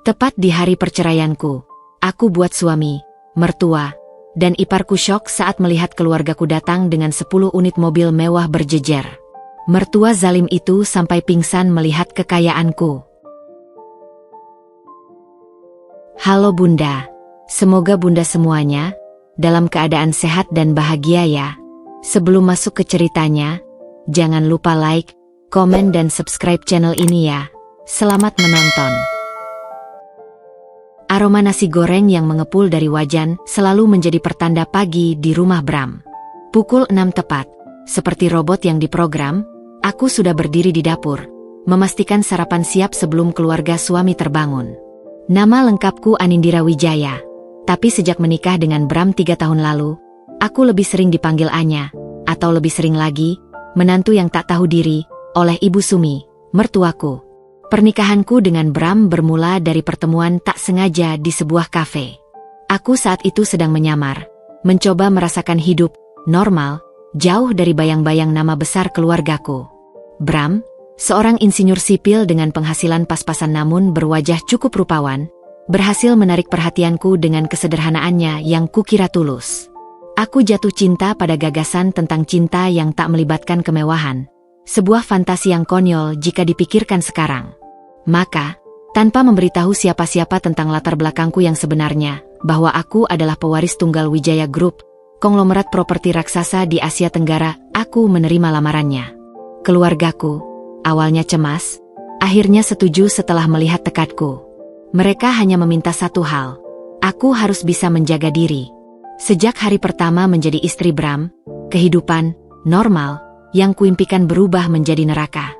Tepat di hari perceraianku, aku buat suami, mertua, dan iparku syok saat melihat keluargaku datang dengan 10 unit mobil mewah berjejer. Mertua zalim itu sampai pingsan melihat kekayaanku. Halo Bunda, semoga Bunda semuanya dalam keadaan sehat dan bahagia ya. Sebelum masuk ke ceritanya, jangan lupa like, komen dan subscribe channel ini ya. Selamat menonton. Aroma nasi goreng yang mengepul dari wajan selalu menjadi pertanda pagi di rumah Bram. Pukul 6 tepat, seperti robot yang diprogram, aku sudah berdiri di dapur, memastikan sarapan siap sebelum keluarga suami terbangun. Nama lengkapku Anindira Wijaya, tapi sejak menikah dengan Bram 3 tahun lalu, aku lebih sering dipanggil Anya, atau lebih sering lagi, menantu yang tak tahu diri, oleh Ibu Sumi, mertuaku. Pernikahanku dengan Bram bermula dari pertemuan tak sengaja di sebuah kafe. Aku saat itu sedang menyamar, mencoba merasakan hidup normal, jauh dari bayang-bayang nama besar keluargaku. Bram, seorang insinyur sipil dengan penghasilan pas-pasan namun berwajah cukup rupawan, berhasil menarik perhatianku dengan kesederhanaannya yang kukira tulus. Aku jatuh cinta pada gagasan tentang cinta yang tak melibatkan kemewahan. Sebuah fantasi yang konyol jika dipikirkan sekarang. Maka, tanpa memberitahu siapa-siapa tentang latar belakangku yang sebenarnya, bahwa aku adalah pewaris tunggal Wijaya Group, konglomerat properti raksasa di Asia Tenggara, aku menerima lamarannya. Keluargaku, awalnya cemas, akhirnya setuju setelah melihat tekadku. Mereka hanya meminta satu hal, aku harus bisa menjaga diri. Sejak hari pertama menjadi istri Bram, kehidupan normal yang kuimpikan berubah menjadi neraka.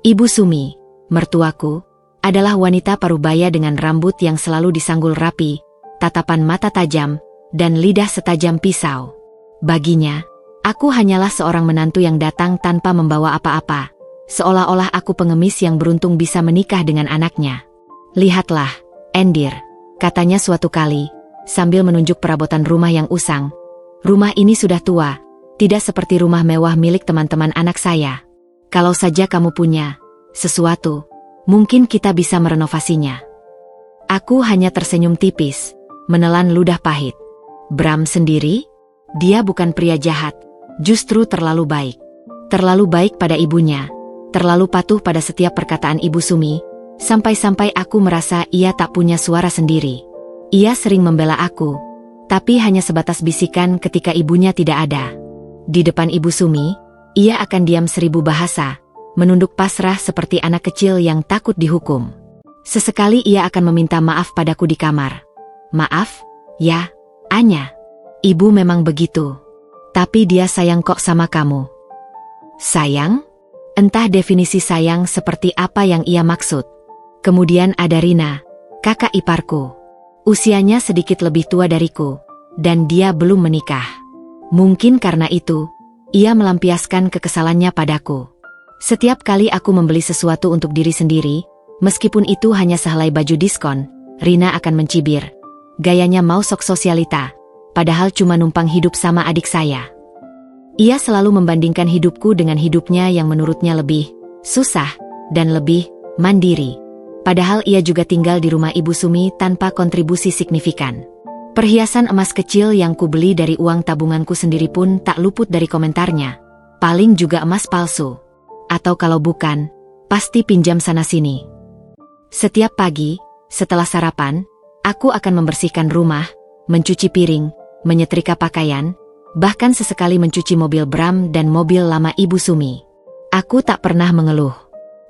Ibu Sumi, mertuaku, adalah wanita parubaya dengan rambut yang selalu disanggul rapi, tatapan mata tajam, dan lidah setajam pisau. Baginya, aku hanyalah seorang menantu yang datang tanpa membawa apa-apa, seolah-olah aku pengemis yang beruntung bisa menikah dengan anaknya. Lihatlah, Endir, katanya suatu kali, sambil menunjuk perabotan rumah yang usang. Rumah ini sudah tua, tidak seperti rumah mewah milik teman-teman anak saya. Kalau saja kamu punya sesuatu, mungkin kita bisa merenovasinya. Aku hanya tersenyum tipis, menelan ludah pahit. Bram sendiri? Dia bukan pria jahat, justru terlalu baik. Terlalu baik pada ibunya, terlalu patuh pada setiap perkataan Ibu Sumi, sampai-sampai aku merasa ia tak punya suara sendiri. Ia sering membela aku, tapi hanya sebatas bisikan ketika ibunya tidak ada. Di depan Ibu Sumi, ia akan diam 1000 bahasa, menunduk pasrah seperti anak kecil yang takut dihukum. Sesekali ia akan meminta maaf padaku di kamar. Maaf, ya, Anya. Ibu memang begitu. Tapi dia sayang kok sama kamu. Sayang? Entah definisi sayang seperti apa yang ia maksud. Kemudian ada Rina, kakak iparku. Usianya sedikit lebih tua dariku, dan dia belum menikah. Mungkin karena itu, ia melampiaskan kekesalannya padaku. Setiap kali aku membeli sesuatu untuk diri sendiri, meskipun itu hanya sehelai baju diskon, Rina akan mencibir. Gayanya mau sok sosialita, padahal cuma numpang hidup sama adik saya. Ia selalu membandingkan hidupku dengan hidupnya yang menurutnya lebih susah dan lebih mandiri. Padahal ia juga tinggal di rumah Ibu Sumi tanpa kontribusi signifikan. Perhiasan emas kecil yang kubeli dari uang tabunganku sendiri pun tak luput dari komentarnya. Paling juga emas palsu. Atau kalau bukan, pasti pinjam sana-sini. Setiap pagi, setelah sarapan, aku akan membersihkan rumah, mencuci piring, menyetrika pakaian, bahkan sesekali mencuci mobil Bram dan mobil lama Ibu Sumi. Aku tak pernah mengeluh.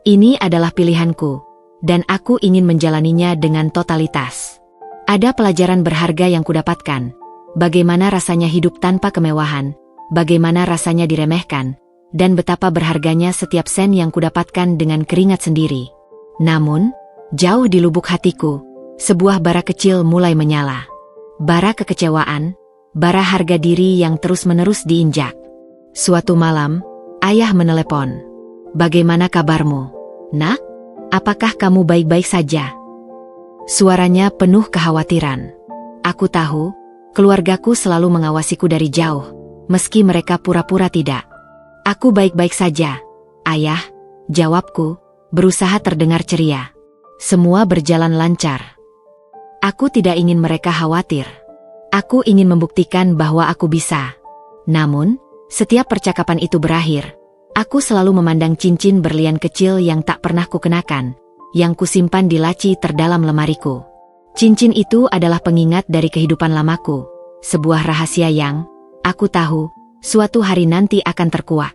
Ini adalah pilihanku, dan aku ingin menjalaninya dengan totalitas. Ada pelajaran berharga yang kudapatkan. Bagaimana rasanya hidup tanpa kemewahan, bagaimana rasanya diremehkan, dan betapa berharganya setiap sen yang kudapatkan dengan keringat sendiri. Namun, jauh di lubuk hatiku, sebuah bara kecil mulai menyala. Bara kekecewaan, bara harga diri yang terus-menerus diinjak. Suatu malam, ayah menelepon. "Bagaimana kabarmu, Nak? Apakah kamu baik-baik saja?" Suaranya penuh kekhawatiran. Aku tahu, keluargaku selalu mengawasiku dari jauh, meski mereka pura-pura tidak. "Aku baik-baik saja, Ayah," jawabku, berusaha terdengar ceria. "Semua berjalan lancar." Aku tidak ingin mereka khawatir. Aku ingin membuktikan bahwa aku bisa. Namun, setiap percakapan itu berakhir. Aku selalu memandang cincin berlian kecil yang tak pernah kukenakan, yang kusimpan di laci terdalam lemariku. Cincin itu adalah pengingat dari kehidupan lamaku, sebuah rahasia yang, aku tahu, suatu hari nanti akan terkuak.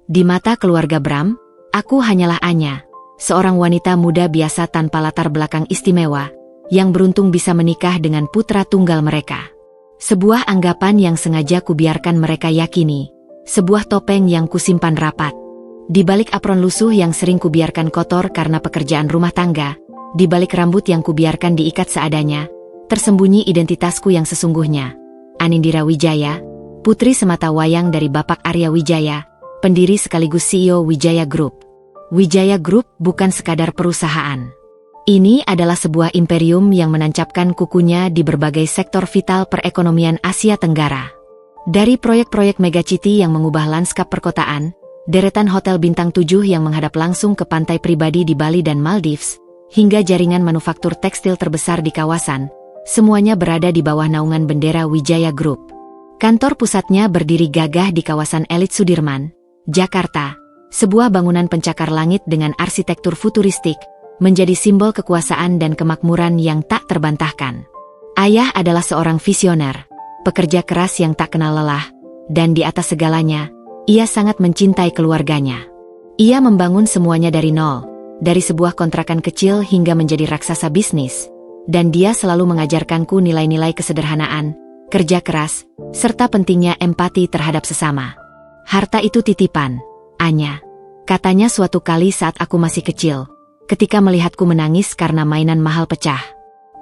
Di mata keluarga Bram, aku hanyalah Anya, seorang wanita muda biasa tanpa latar belakang istimewa, yang beruntung bisa menikah dengan putra tunggal mereka. Sebuah anggapan yang sengaja kubiarkan mereka yakini, sebuah topeng yang kusimpan rapat. Di balik apron lusuh yang sering kubiarkan kotor karena pekerjaan rumah tangga, di balik rambut yang kubiarkan diikat seadanya, tersembunyi identitasku yang sesungguhnya. Anindira Wijaya, putri semata wayang dari Bapak Arya Wijaya, pendiri sekaligus CEO Wijaya Group. Wijaya Group bukan sekadar perusahaan. Ini adalah sebuah imperium yang menancapkan kukunya di berbagai sektor vital perekonomian Asia Tenggara. Dari proyek-proyek megacity yang mengubah lanskap perkotaan, deretan hotel bintang 7 yang menghadap langsung ke pantai pribadi di Bali dan Maldives, hingga jaringan manufaktur tekstil terbesar di kawasan, semuanya berada di bawah naungan bendera Wijaya Group. Kantor pusatnya berdiri gagah di kawasan elit Sudirman, Jakarta, sebuah bangunan pencakar langit dengan arsitektur futuristik, menjadi simbol kekuasaan dan kemakmuran yang tak terbantahkan. Ayah adalah seorang visioner, pekerja keras yang tak kenal lelah, dan di atas segalanya, ia sangat mencintai keluarganya. Ia membangun semuanya dari nol, dari sebuah kontrakan kecil hingga menjadi raksasa bisnis, dan dia selalu mengajarkanku nilai-nilai kesederhanaan, kerja keras, serta pentingnya empati terhadap sesama. Harta itu titipan, Anya, katanya suatu kali saat aku masih kecil, ketika melihatku menangis karena mainan mahal pecah.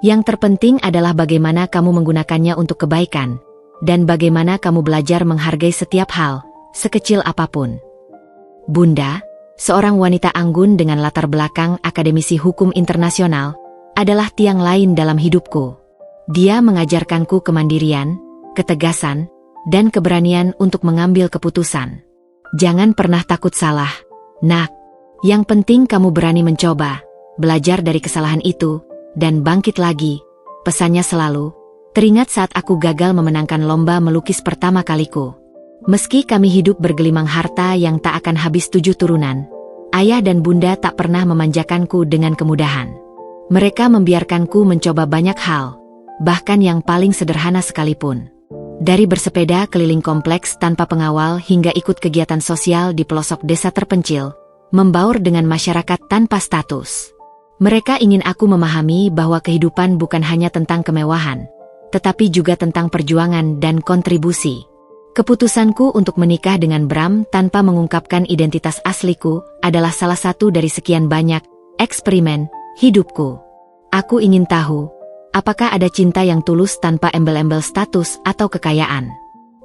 Yang terpenting adalah bagaimana kamu menggunakannya untuk kebaikan, dan bagaimana kamu belajar menghargai setiap hal, sekecil apapun. Bunda, seorang wanita anggun dengan latar belakang akademisi hukum internasional, adalah tiang lain dalam hidupku. Dia mengajarkanku kemandirian, ketegasan, dan keberanian untuk mengambil keputusan. Jangan pernah takut salah, nak. Yang penting kamu berani mencoba, belajar dari kesalahan itu, dan bangkit lagi. Pesannya selalu, teringat saat aku gagal memenangkan lomba melukis pertama kaliku. Meski kami hidup bergelimang harta yang tak akan habis 7 turunan, ayah dan bunda tak pernah memanjakanku dengan kemudahan. Mereka membiarkanku mencoba banyak hal, bahkan yang paling sederhana sekalipun. Dari bersepeda keliling kompleks tanpa pengawal hingga ikut kegiatan sosial di pelosok desa terpencil, membaur dengan masyarakat tanpa status. Mereka ingin aku memahami bahwa kehidupan bukan hanya tentang kemewahan, tetapi juga tentang perjuangan dan kontribusi. Keputusanku untuk menikah dengan Bram tanpa mengungkapkan identitas asliku adalah salah satu dari sekian banyak eksperimen hidupku. Aku ingin tahu, apakah ada cinta yang tulus tanpa embel-embel status atau kekayaan.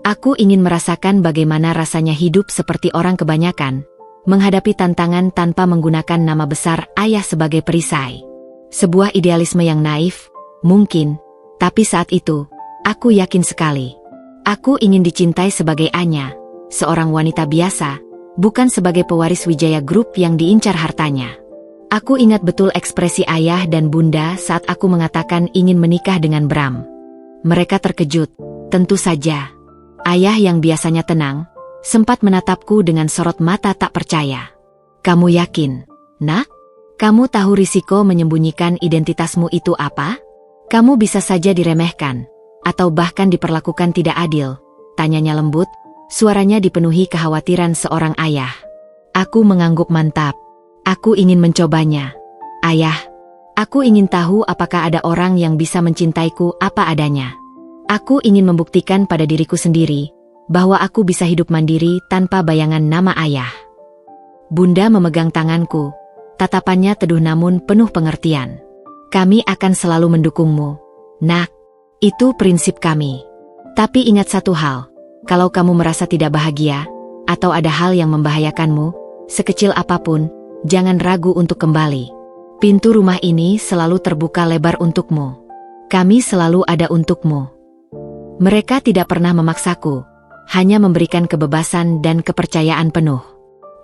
Aku ingin merasakan bagaimana rasanya hidup seperti orang kebanyakan, menghadapi tantangan tanpa menggunakan nama besar ayah sebagai perisai. Sebuah idealisme yang naif, mungkin, tapi saat itu, aku yakin sekali. Aku ingin dicintai sebagai Anya, seorang wanita biasa, bukan sebagai pewaris Wijaya Group yang diincar hartanya. Aku ingat betul ekspresi ayah dan bunda saat aku mengatakan ingin menikah dengan Bram. Mereka terkejut, tentu saja. Ayah yang biasanya tenang, sempat menatapku dengan sorot mata tak percaya. Kamu yakin, nak? Kamu tahu risiko menyembunyikan identitasmu itu apa? Kamu bisa saja diremehkan, atau bahkan diperlakukan tidak adil, tanyanya lembut, suaranya dipenuhi kekhawatiran seorang ayah. Aku mengangguk mantap. Aku ingin mencobanya. Ayah, aku ingin tahu apakah ada orang yang bisa mencintaiku apa adanya. Aku ingin membuktikan pada diriku sendiri, bahwa aku bisa hidup mandiri tanpa bayangan nama ayah. Bunda memegang tanganku, tatapannya teduh namun penuh pengertian. Kami akan selalu mendukungmu, nak. Itu prinsip kami. Tapi ingat satu hal, kalau kamu merasa tidak bahagia, atau ada hal yang membahayakanmu, sekecil apapun, jangan ragu untuk kembali. Pintu rumah ini selalu terbuka lebar untukmu. Kami selalu ada untukmu. Mereka tidak pernah memaksaku, hanya memberikan kebebasan dan kepercayaan penuh.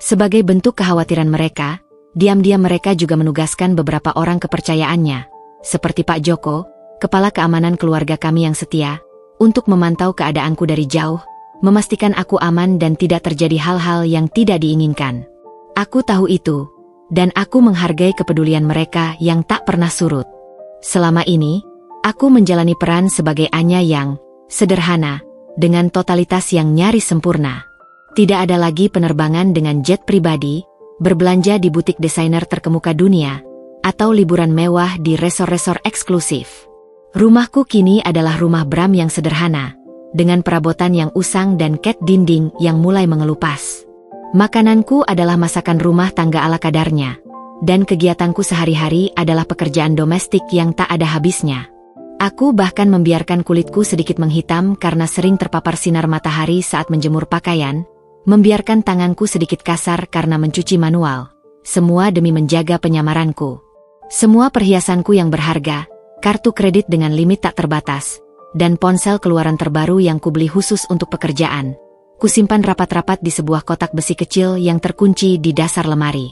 Sebagai bentuk kekhawatiran mereka, diam-diam mereka juga menugaskan beberapa orang kepercayaannya, seperti Pak Joko, kepala keamanan keluarga kami yang setia, untuk memantau keadaanku dari jauh, memastikan aku aman dan tidak terjadi hal-hal yang tidak diinginkan. Aku tahu itu, dan aku menghargai kepedulian mereka yang tak pernah surut. Selama ini, aku menjalani peran sebagai Anya yang sederhana, dengan totalitas yang nyaris sempurna. Tidak ada lagi penerbangan dengan jet pribadi, berbelanja di butik desainer terkemuka dunia, atau liburan mewah di resor-resor eksklusif. Rumahku kini adalah rumah Bram yang sederhana, dengan perabotan yang usang dan cat dinding yang mulai mengelupas. Makananku adalah masakan rumah tangga ala kadarnya, dan kegiatanku sehari-hari adalah pekerjaan domestik yang tak ada habisnya. Aku bahkan membiarkan kulitku sedikit menghitam karena sering terpapar sinar matahari saat menjemur pakaian, membiarkan tanganku sedikit kasar karena mencuci manual, semua demi menjaga penyamaranku. Semua perhiasanku yang berharga, kartu kredit dengan limit tak terbatas, dan ponsel keluaran terbaru yang kubeli khusus untuk pekerjaan, kusimpan rapat-rapat di sebuah kotak besi kecil yang terkunci di dasar lemari.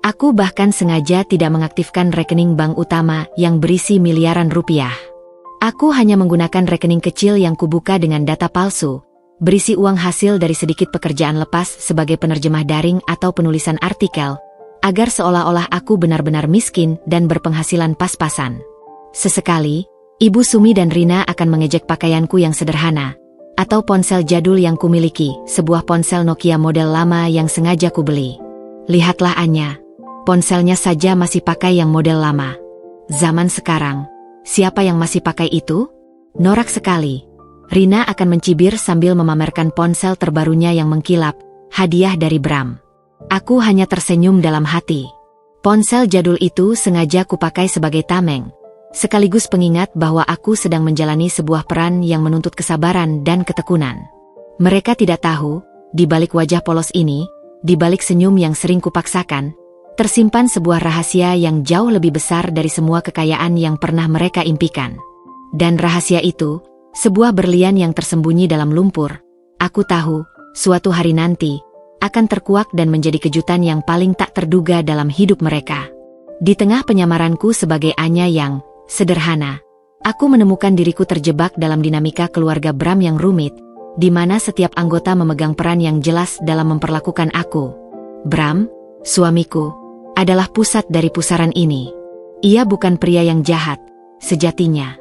Aku bahkan sengaja tidak mengaktifkan rekening bank utama yang berisi miliaran rupiah. Aku hanya menggunakan rekening kecil yang kubuka dengan data palsu, berisi uang hasil dari sedikit pekerjaan lepas sebagai penerjemah daring atau penulisan artikel, agar seolah-olah aku benar-benar miskin dan berpenghasilan pas-pasan. Sesekali, Ibu Sumi dan Rina akan mengejek pakaianku yang sederhana, atau ponsel jadul yang kumiliki, sebuah ponsel Nokia model lama yang sengaja kubeli. Lihatlah Anya, ponselnya saja masih pakai yang model lama. Zaman sekarang, siapa yang masih pakai itu? Norak sekali. Rina akan mencibir sambil memamerkan ponsel terbarunya yang mengkilap, hadiah dari Bram. Aku hanya tersenyum dalam hati. Ponsel jadul itu sengaja kupakai sebagai tameng, sekaligus pengingat bahwa aku sedang menjalani sebuah peran yang menuntut kesabaran dan ketekunan. Mereka tidak tahu, di balik wajah polos ini, di balik senyum yang sering kupaksakan, tersimpan sebuah rahasia yang jauh lebih besar dari semua kekayaan yang pernah mereka impikan. Dan rahasia itu, sebuah berlian yang tersembunyi dalam lumpur, aku tahu, suatu hari nanti, akan terkuak dan menjadi kejutan yang paling tak terduga dalam hidup mereka. Di tengah penyamaranku sebagai Anya yang sederhana, aku menemukan diriku terjebak dalam dinamika keluarga Bram yang rumit, di mana setiap anggota memegang peran yang jelas dalam memperlakukan aku. Bram, suamiku, adalah pusat dari pusaran ini. Ia bukan pria yang jahat, sejatinya.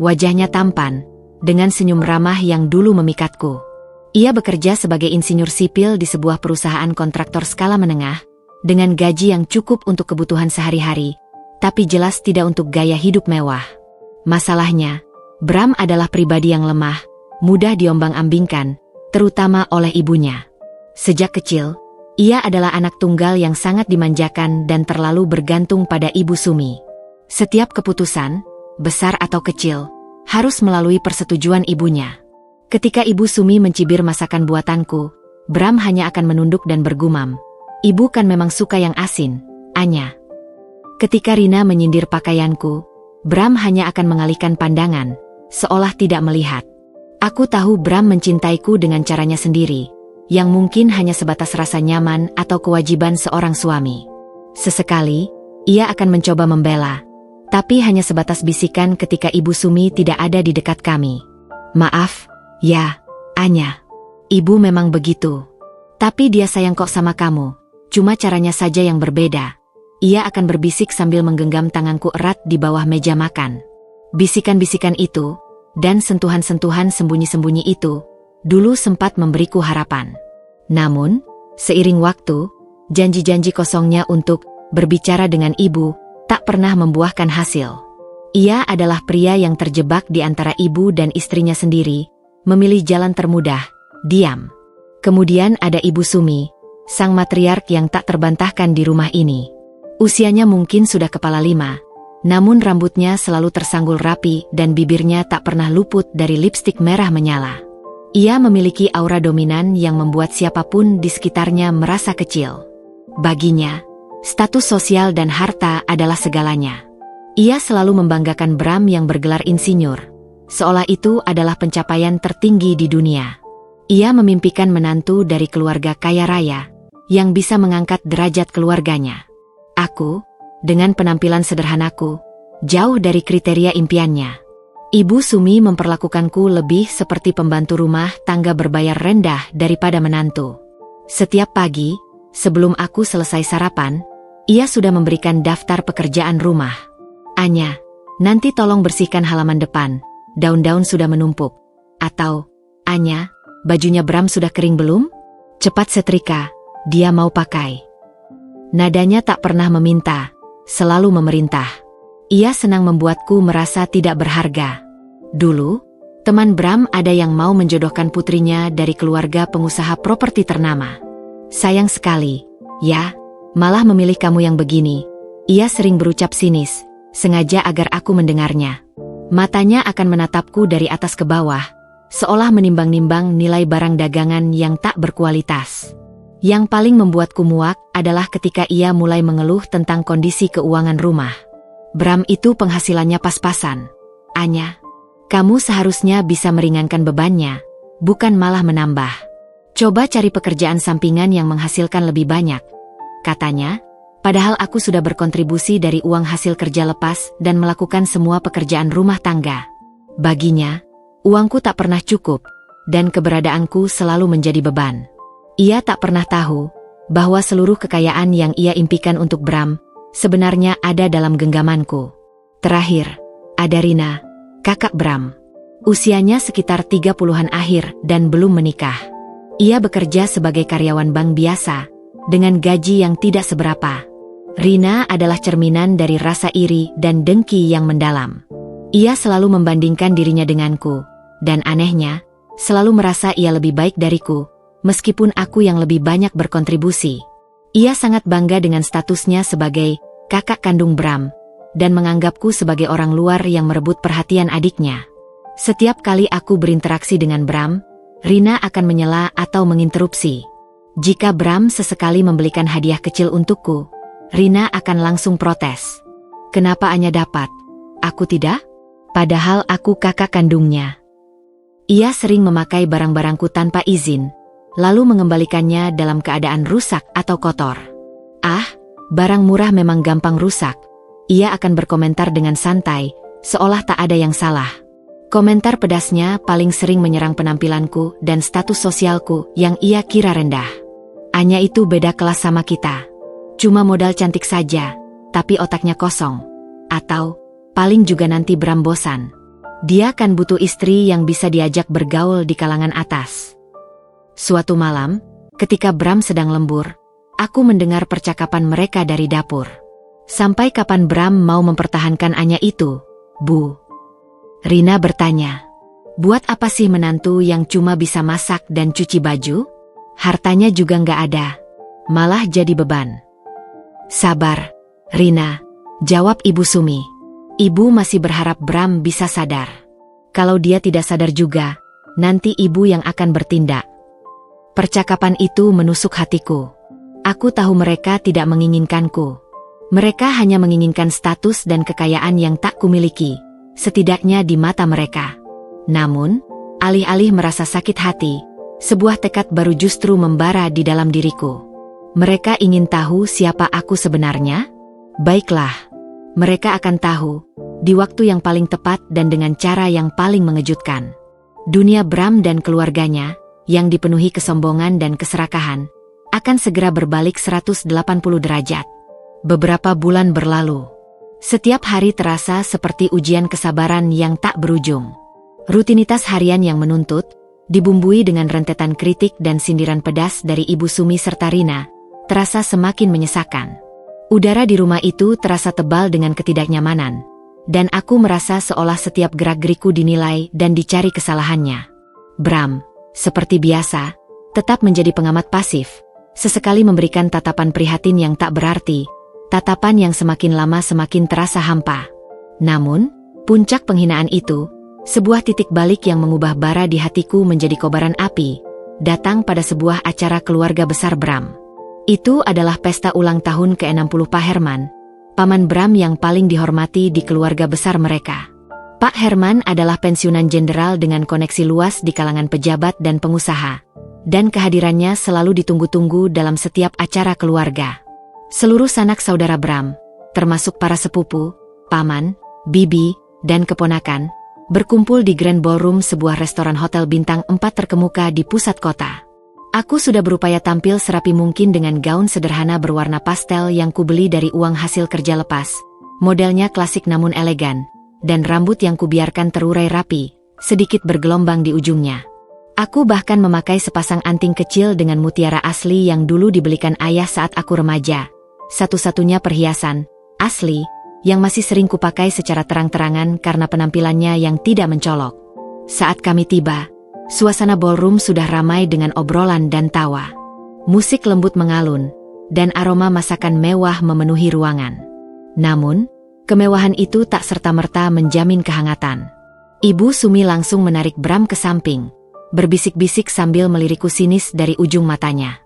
Wajahnya tampan, dengan senyum ramah yang dulu memikatku. Ia bekerja sebagai insinyur sipil di sebuah perusahaan kontraktor skala menengah, dengan gaji yang cukup untuk kebutuhan sehari-hari, tapi jelas tidak untuk gaya hidup mewah. Masalahnya, Bram adalah pribadi yang lemah, mudah diombang-ambingkan, terutama oleh ibunya. Sejak kecil, ia adalah anak tunggal yang sangat dimanjakan dan terlalu bergantung pada Ibu Sumi. Setiap keputusan, besar atau kecil, harus melalui persetujuan ibunya. Ketika Ibu Sumi mencibir masakan buatanku, Bram hanya akan menunduk dan bergumam, "Ibu kan memang suka yang asin, Anya." Ketika Rina menyindir pakaianku, Bram hanya akan mengalihkan pandangan, seolah tidak melihat. Aku tahu Bram mencintaiku dengan caranya sendiri, yang mungkin hanya sebatas rasa nyaman atau kewajiban seorang suami. Sesekali, ia akan mencoba membela, tapi hanya sebatas bisikan ketika Ibu Sumi tidak ada di dekat kami. "Maaf, ya, Anya. Ibu memang begitu. Tapi dia sayang kok sama kamu, cuma caranya saja yang berbeda." Ia akan berbisik sambil menggenggam tanganku erat di bawah meja makan. Bisikan-bisikan itu, dan sentuhan-sentuhan sembunyi-sembunyi itu, dulu sempat memberiku harapan. Namun, seiring waktu, janji-janji kosongnya untuk berbicara dengan ibu, tak pernah membuahkan hasil. Ia adalah pria yang terjebak di antara ibu dan istrinya sendiri, memilih jalan termudah, diam. Kemudian ada Ibu Sumi, sang matriark yang tak terbantahkan di rumah ini. Usianya mungkin sudah kepala 5, namun rambutnya selalu tersanggul rapi dan bibirnya tak pernah luput dari lipstik merah menyala. Ia memiliki aura dominan yang membuat siapapun di sekitarnya merasa kecil. Baginya, status sosial dan harta adalah segalanya. Ia selalu membanggakan Bram yang bergelar insinyur, seolah itu adalah pencapaian tertinggi di dunia. Ia memimpikan menantu dari keluarga kaya raya, yang bisa mengangkat derajat keluarganya. Aku, dengan penampilan sederhanaku, jauh dari kriteria impiannya. Ibu Sumi memperlakukanku lebih seperti pembantu rumah tangga berbayar rendah daripada menantu. Setiap pagi, sebelum aku selesai sarapan, ia sudah memberikan daftar pekerjaan rumah. Anya, nanti tolong bersihkan halaman depan, daun-daun sudah menumpuk. Atau, Anya, bajunya Bram sudah kering belum? Cepat setrika, dia mau pakai. Nadanya tak pernah meminta, selalu memerintah. Ia senang membuatku merasa tidak berharga. Dulu, teman Bram ada yang mau menjodohkan putrinya dari keluarga pengusaha properti ternama. Sayang sekali, ya, malah memilih kamu yang begini. Ia sering berucap sinis, sengaja agar aku mendengarnya. Matanya akan menatapku dari atas ke bawah, seolah menimbang-nimbang nilai barang dagangan yang tak berkualitas. Yang paling membuatku muak adalah ketika ia mulai mengeluh tentang kondisi keuangan rumah. Bram itu penghasilannya pas-pasan. Anya, kamu seharusnya bisa meringankan bebannya, bukan malah menambah. Coba cari pekerjaan sampingan yang menghasilkan lebih banyak, katanya, padahal aku sudah berkontribusi dari uang hasil kerja lepas dan melakukan semua pekerjaan rumah tangga. Baginya, uangku tak pernah cukup, dan keberadaanku selalu menjadi beban. Ia tak pernah tahu bahwa seluruh kekayaan yang ia impikan untuk Bram sebenarnya ada dalam genggamanku. Terakhir, ada Rina, kakak Bram. Usianya sekitar 30-an akhir dan belum menikah. Ia bekerja sebagai karyawan bank biasa, dengan gaji yang tidak seberapa. Rina adalah cerminan dari rasa iri dan dengki yang mendalam. Ia selalu membandingkan dirinya denganku, dan anehnya, selalu merasa ia lebih baik dariku, meskipun aku yang lebih banyak berkontribusi. Ia sangat bangga dengan statusnya sebagai kakak kandung Bram, dan menganggapku sebagai orang luar yang merebut perhatian adiknya. Setiap kali aku berinteraksi dengan Bram, Rina akan menyela atau menginterupsi. Jika Bram sesekali membelikan hadiah kecil untukku, Rina akan langsung protes. Kenapa Anya dapat? Aku tidak? Padahal aku kakak kandungnya. Ia sering memakai barang-barangku tanpa izin, lalu mengembalikannya dalam keadaan rusak atau kotor. Ah, barang murah memang gampang rusak. Ia akan berkomentar dengan santai, seolah tak ada yang salah. Komentar pedasnya paling sering menyerang penampilanku dan status sosialku yang ia kira rendah. Anya itu beda kelas sama kita. Cuma modal cantik saja, tapi otaknya kosong. Atau, paling juga nanti Bram bosan. Dia kan butuh istri yang bisa diajak bergaul di kalangan atas. Suatu malam, ketika Bram sedang lembur, aku mendengar percakapan mereka dari dapur. Sampai kapan Bram mau mempertahankan Anya itu, Bu? Rina bertanya. Buat apa sih menantu yang cuma bisa masak dan cuci baju? Hartanya juga nggak ada, malah jadi beban. Sabar, Rina, jawab Ibu Sumi. Ibu masih berharap Bram bisa sadar. Kalau dia tidak sadar juga, nanti ibu yang akan bertindak. Percakapan itu menusuk hatiku. Aku tahu mereka tidak menginginkanku. Mereka hanya menginginkan status dan kekayaan yang tak kumiliki, setidaknya di mata mereka. Namun, alih-alih merasa sakit hati, sebuah tekad baru justru membara di dalam diriku. Mereka ingin tahu siapa aku sebenarnya? Baiklah, mereka akan tahu, di waktu yang paling tepat dan dengan cara yang paling mengejutkan. Dunia Bram dan keluarganya, yang dipenuhi kesombongan dan keserakahan, akan segera berbalik 180 derajat. Beberapa bulan berlalu. Setiap hari terasa seperti ujian kesabaran yang tak berujung. Rutinitas harian yang menuntut, dibumbui dengan rentetan kritik dan sindiran pedas dari Ibu Sumi serta Rina, terasa semakin menyesakan. Udara di rumah itu terasa tebal dengan ketidaknyamanan, dan aku merasa seolah setiap gerak-geriku dinilai dan dicari kesalahannya. Bram, seperti biasa, tetap menjadi pengamat pasif, sesekali memberikan tatapan prihatin yang tak berarti, tatapan yang semakin lama semakin terasa hampa. Namun, puncak penghinaan itu, sebuah titik balik yang mengubah bara di hatiku menjadi kobaran api, datang pada sebuah acara keluarga besar Bram. Itu adalah pesta ulang tahun ke-60 Pak Herman, paman Bram yang paling dihormati di keluarga besar mereka. Pak Herman adalah pensiunan jenderal dengan koneksi luas di kalangan pejabat dan pengusaha, dan kehadirannya selalu ditunggu-tunggu dalam setiap acara keluarga. Seluruh sanak saudara Bram, termasuk para sepupu, paman, bibi, dan keponakan, berkumpul di Grand Ballroom, sebuah restoran hotel bintang 4 terkemuka di pusat kota. Aku sudah berupaya tampil serapi mungkin dengan gaun sederhana berwarna pastel yang kubeli dari uang hasil kerja lepas. Modelnya klasik namun elegan, dan rambut yang kubiarkan terurai rapi, sedikit bergelombang di ujungnya. Aku bahkan memakai sepasang anting kecil dengan mutiara asli yang dulu dibelikan ayah saat aku remaja. Satu-satunya perhiasan asli yang masih sering kupakai secara terang-terangan karena penampilannya yang tidak mencolok. Saat kami tiba, suasana ballroom sudah ramai dengan obrolan dan tawa. Musik lembut mengalun, dan aroma masakan mewah memenuhi ruangan. Namun, kemewahan itu tak serta-merta menjamin kehangatan. Ibu Sumi langsung menarik Bram ke samping, berbisik-bisik sambil melirikku sinis dari ujung matanya.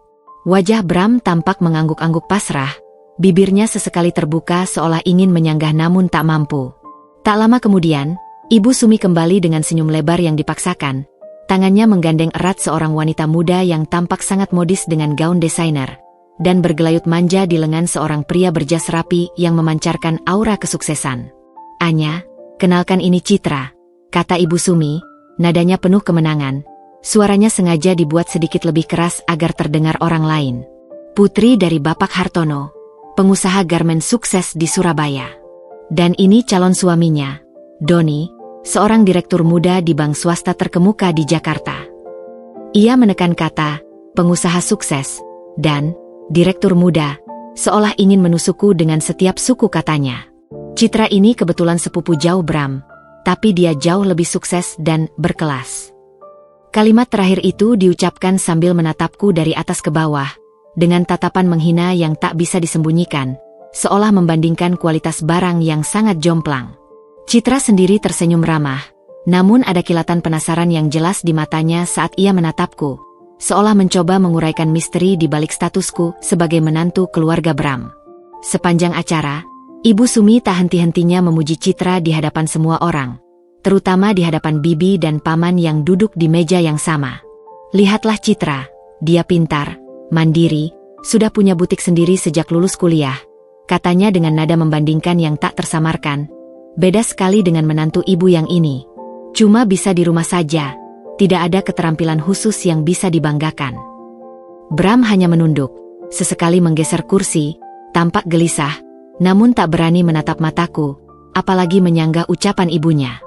Wajah Bram tampak mengangguk-angguk pasrah, bibirnya sesekali terbuka seolah ingin menyanggah namun tak mampu. Tak lama kemudian, Ibu Sumi kembali dengan senyum lebar yang dipaksakan. Tangannya menggandeng erat seorang wanita muda yang tampak sangat modis dengan gaun desainer, dan bergelayut manja di lengan seorang pria berjas rapi yang memancarkan aura kesuksesan. "Anya, kenalkan ini Citra," kata Ibu Sumi, nadanya penuh kemenangan. Suaranya sengaja dibuat sedikit lebih keras agar terdengar orang lain. "Putri dari Bapak Hartono, pengusaha garmen sukses di Surabaya. Dan ini calon suaminya, Doni, seorang direktur muda di bank swasta terkemuka di Jakarta." Ia menekan kata, pengusaha sukses, dan direktur muda, seolah ingin menusukku dengan setiap suku katanya. Citra ini kebetulan sepupu jauh Bram, tapi dia jauh lebih sukses dan berkelas. Kalimat terakhir itu diucapkan sambil menatapku dari atas ke bawah, dengan tatapan menghina yang tak bisa disembunyikan, seolah membandingkan kualitas barang yang sangat jomplang. Citra sendiri tersenyum ramah, namun ada kilatan penasaran yang jelas di matanya saat ia menatapku, seolah mencoba menguraikan misteri di balik statusku sebagai menantu keluarga Bram. Sepanjang acara, Ibu Sumi tak henti-hentinya memuji Citra di hadapan semua orang, terutama di hadapan bibi dan paman yang duduk di meja yang sama. "Lihatlah Citra, dia pintar, mandiri, sudah punya butik sendiri sejak lulus kuliah," katanya dengan nada membandingkan yang tak tersamarkan. "Beda sekali dengan menantu ibu yang ini. Cuma bisa di rumah saja, tidak ada keterampilan khusus yang bisa dibanggakan." Bram hanya menunduk, sesekali menggeser kursi, tampak gelisah, namun tak berani menatap mataku, apalagi menyanggah ucapan ibunya.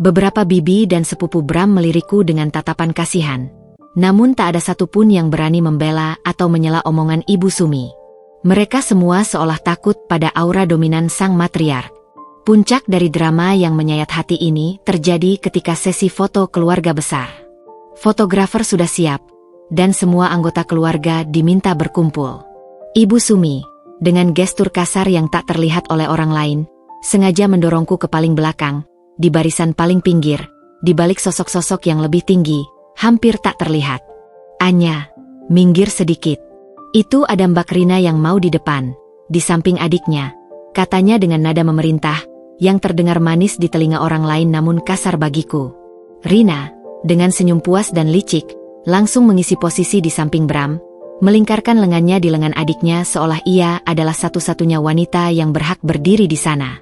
Beberapa bibi dan sepupu Bram melirikku dengan tatapan kasihan, namun tak ada satupun yang berani membela atau menyela omongan Ibu Sumi. Mereka semua seolah takut pada aura dominan sang matriark. Puncak dari drama yang menyayat hati ini terjadi ketika sesi foto keluarga besar. Fotografer sudah siap, dan semua anggota keluarga diminta berkumpul. Ibu Sumi, dengan gestur kasar yang tak terlihat oleh orang lain, sengaja mendorongku ke paling belakang, di barisan paling pinggir, di balik sosok-sosok yang lebih tinggi, hampir tak terlihat. "Anya, minggir sedikit. Itu ada Mbak Rina yang mau di depan, di samping adiknya," katanya dengan nada memerintah, yang terdengar manis di telinga orang lain namun kasar bagiku. Rina, dengan senyum puas dan licik, langsung mengisi posisi di samping Bram, melingkarkan lengannya di lengan adiknya seolah ia adalah satu-satunya wanita yang berhak berdiri di sana.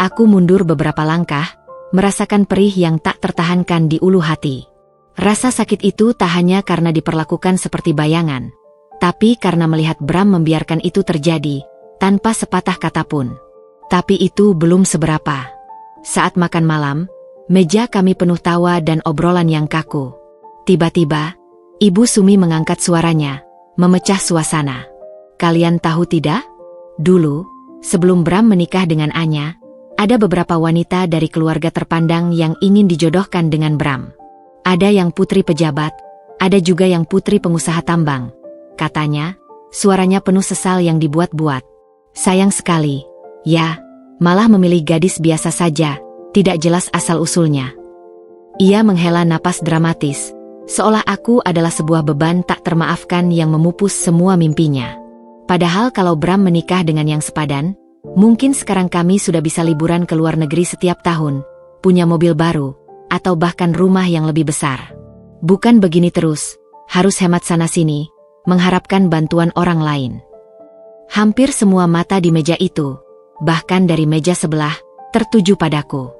Aku mundur beberapa langkah, merasakan perih yang tak tertahankan di ulu hati. Rasa sakit itu tak hanya karena diperlakukan seperti bayangan, tapi karena melihat Bram membiarkan itu terjadi, tanpa sepatah kata pun. Tapi itu belum seberapa. Saat makan malam, meja kami penuh tawa dan obrolan yang kaku. Tiba-tiba, Ibu Sumi mengangkat suaranya, memecah suasana. "Kalian tahu tidak? Dulu, sebelum Bram menikah dengan Anya, ada beberapa wanita dari keluarga terpandang yang ingin dijodohkan dengan Bram. Ada yang putri pejabat, ada juga yang putri pengusaha tambang," katanya, suaranya penuh sesal yang dibuat-buat. "Sayang sekali. Ya, malah memilih gadis biasa saja, tidak jelas asal-usulnya." Ia menghela napas dramatis, seolah aku adalah sebuah beban tak termaafkan yang memupus semua mimpinya. Padahal kalau Bram menikah dengan yang sepadan, mungkin sekarang kami sudah bisa liburan ke luar negeri setiap tahun, punya mobil baru, atau bahkan rumah yang lebih besar. Bukan begini terus, harus hemat sana-sini, mengharapkan bantuan orang lain. Hampir semua mata di meja itu, bahkan dari meja sebelah, tertuju padaku.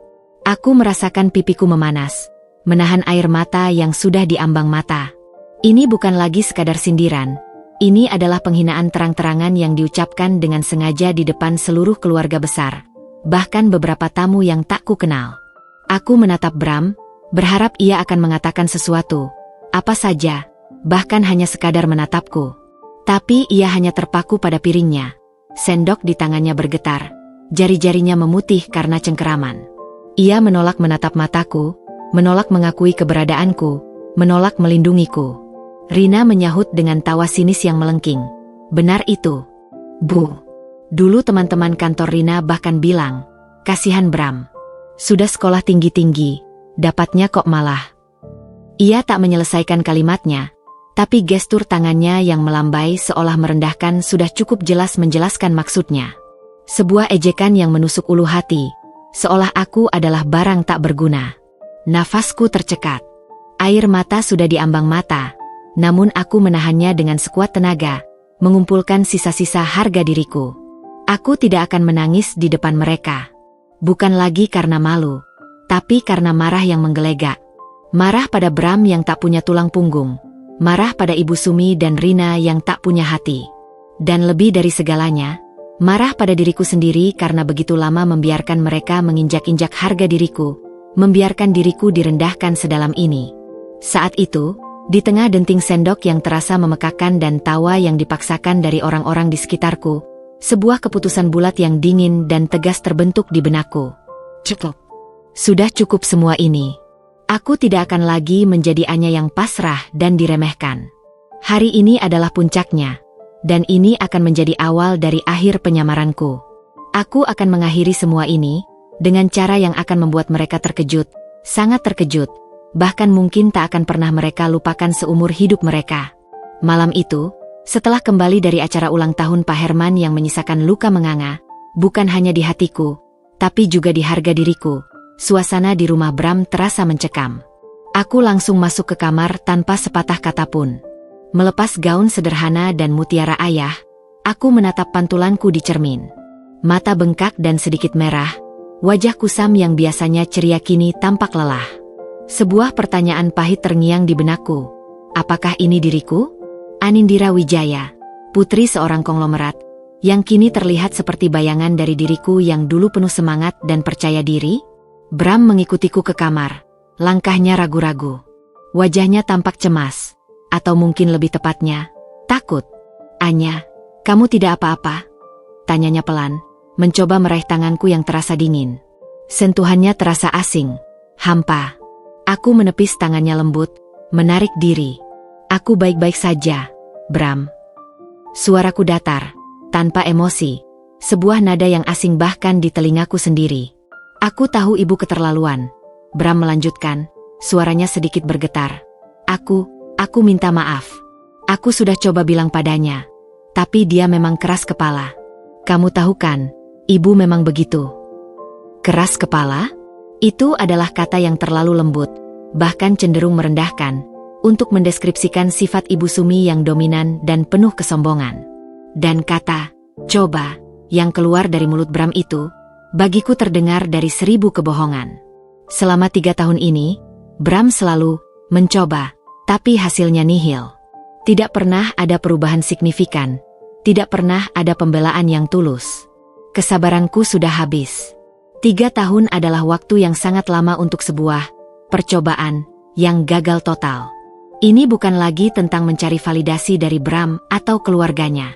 Aku merasakan pipiku memanas, menahan air mata yang sudah diambang mata. Ini bukan lagi sekadar sindiran. Ini adalah penghinaan terang-terangan yang diucapkan dengan sengaja di depan seluruh keluarga besar, bahkan beberapa tamu yang tak ku kenal. Aku menatap Bram, berharap ia akan mengatakan sesuatu, apa saja, bahkan hanya sekadar menatapku. Tapi ia hanya terpaku pada piringnya. Sendok di tangannya bergetar, jari-jarinya memutih karena cengkeraman. Ia menolak menatap mataku, menolak mengakui keberadaanku, menolak melindungiku. Rina menyahut dengan tawa sinis yang melengking. Benar itu. Bu. Dulu teman-teman kantor Rina bahkan bilang, kasihan Bram. Sudah sekolah tinggi-tinggi, dapatnya kok malah. Ia tak menyelesaikan kalimatnya, tapi gestur tangannya yang melambai seolah merendahkan sudah cukup jelas menjelaskan maksudnya. Sebuah ejekan yang menusuk ulu hati, seolah aku adalah barang tak berguna. Nafasku tercekat. Air mata sudah diambang mata, namun aku menahannya dengan sekuat tenaga, mengumpulkan sisa-sisa harga diriku. Aku tidak akan menangis di depan mereka. Bukan lagi karena malu, tapi karena marah yang menggelegak. Marah pada Bram yang tak punya tulang punggung. Marah pada Ibu Sumi dan Rina yang tak punya hati. Dan lebih dari segalanya, marah pada diriku sendiri karena begitu lama membiarkan mereka menginjak-injak harga diriku, membiarkan diriku direndahkan sedalam ini. Saat itu, di tengah denting sendok yang terasa memekakan dan tawa yang dipaksakan dari orang-orang di sekitarku, sebuah keputusan bulat yang dingin dan tegas terbentuk di benakku. Cukup. Sudah cukup semua ini. Aku tidak akan lagi menjadi Anya yang pasrah dan diremehkan. Hari ini adalah puncaknya. Dan ini akan menjadi awal dari akhir penyamaranku. Aku akan mengakhiri semua ini, dengan cara yang akan membuat mereka terkejut, sangat terkejut, bahkan mungkin tak akan pernah mereka lupakan seumur hidup mereka. Malam itu, setelah kembali dari acara ulang tahun Pak Herman yang menyisakan luka menganga, bukan hanya di hatiku, tapi juga di harga diriku, suasana di rumah Bram terasa mencekam. Aku langsung masuk ke kamar tanpa sepatah kata pun. Melepas gaun sederhana dan mutiara ayah, aku menatap pantulanku di cermin. Mata bengkak dan sedikit merah, wajah kusam yang biasanya ceria kini tampak lelah. Sebuah pertanyaan pahit terngiang di benakku. Apakah ini diriku? Anindira Wijaya, putri seorang konglomerat, yang kini terlihat seperti bayangan dari diriku yang dulu penuh semangat dan percaya diri? Bram mengikutiku ke kamar. Langkahnya ragu-ragu. Wajahnya tampak cemas. Atau mungkin lebih tepatnya, takut. Anya, kamu tidak apa-apa? Tanyanya pelan, mencoba meraih tanganku yang terasa dingin. Sentuhannya terasa asing, hampa. Aku menepis tangannya lembut, menarik diri. Aku baik-baik saja, Bram. Suaraku datar, tanpa emosi. Sebuah nada yang asing bahkan di telingaku sendiri. Aku tahu ibu keterlaluan. Bram melanjutkan, suaranya sedikit bergetar. Aku minta maaf. Aku sudah coba bilang padanya. Tapi dia memang keras kepala. Kamu tahu kan, ibu memang begitu. Keras kepala? Itu adalah kata yang terlalu lembut, bahkan cenderung merendahkan, untuk mendeskripsikan sifat Ibu Sumi yang dominan dan penuh kesombongan. Dan kata, coba, yang keluar dari mulut Bram itu, bagiku terdengar dari 1000 kebohongan. Selama 3 tahun ini, Bram selalu mencoba. Tapi hasilnya nihil. Tidak pernah ada perubahan signifikan. Tidak pernah ada pembelaan yang tulus. Kesabaranku sudah habis. 3 tahun adalah waktu yang sangat lama untuk sebuah percobaan yang gagal total. Ini bukan lagi tentang mencari validasi dari Bram atau keluarganya.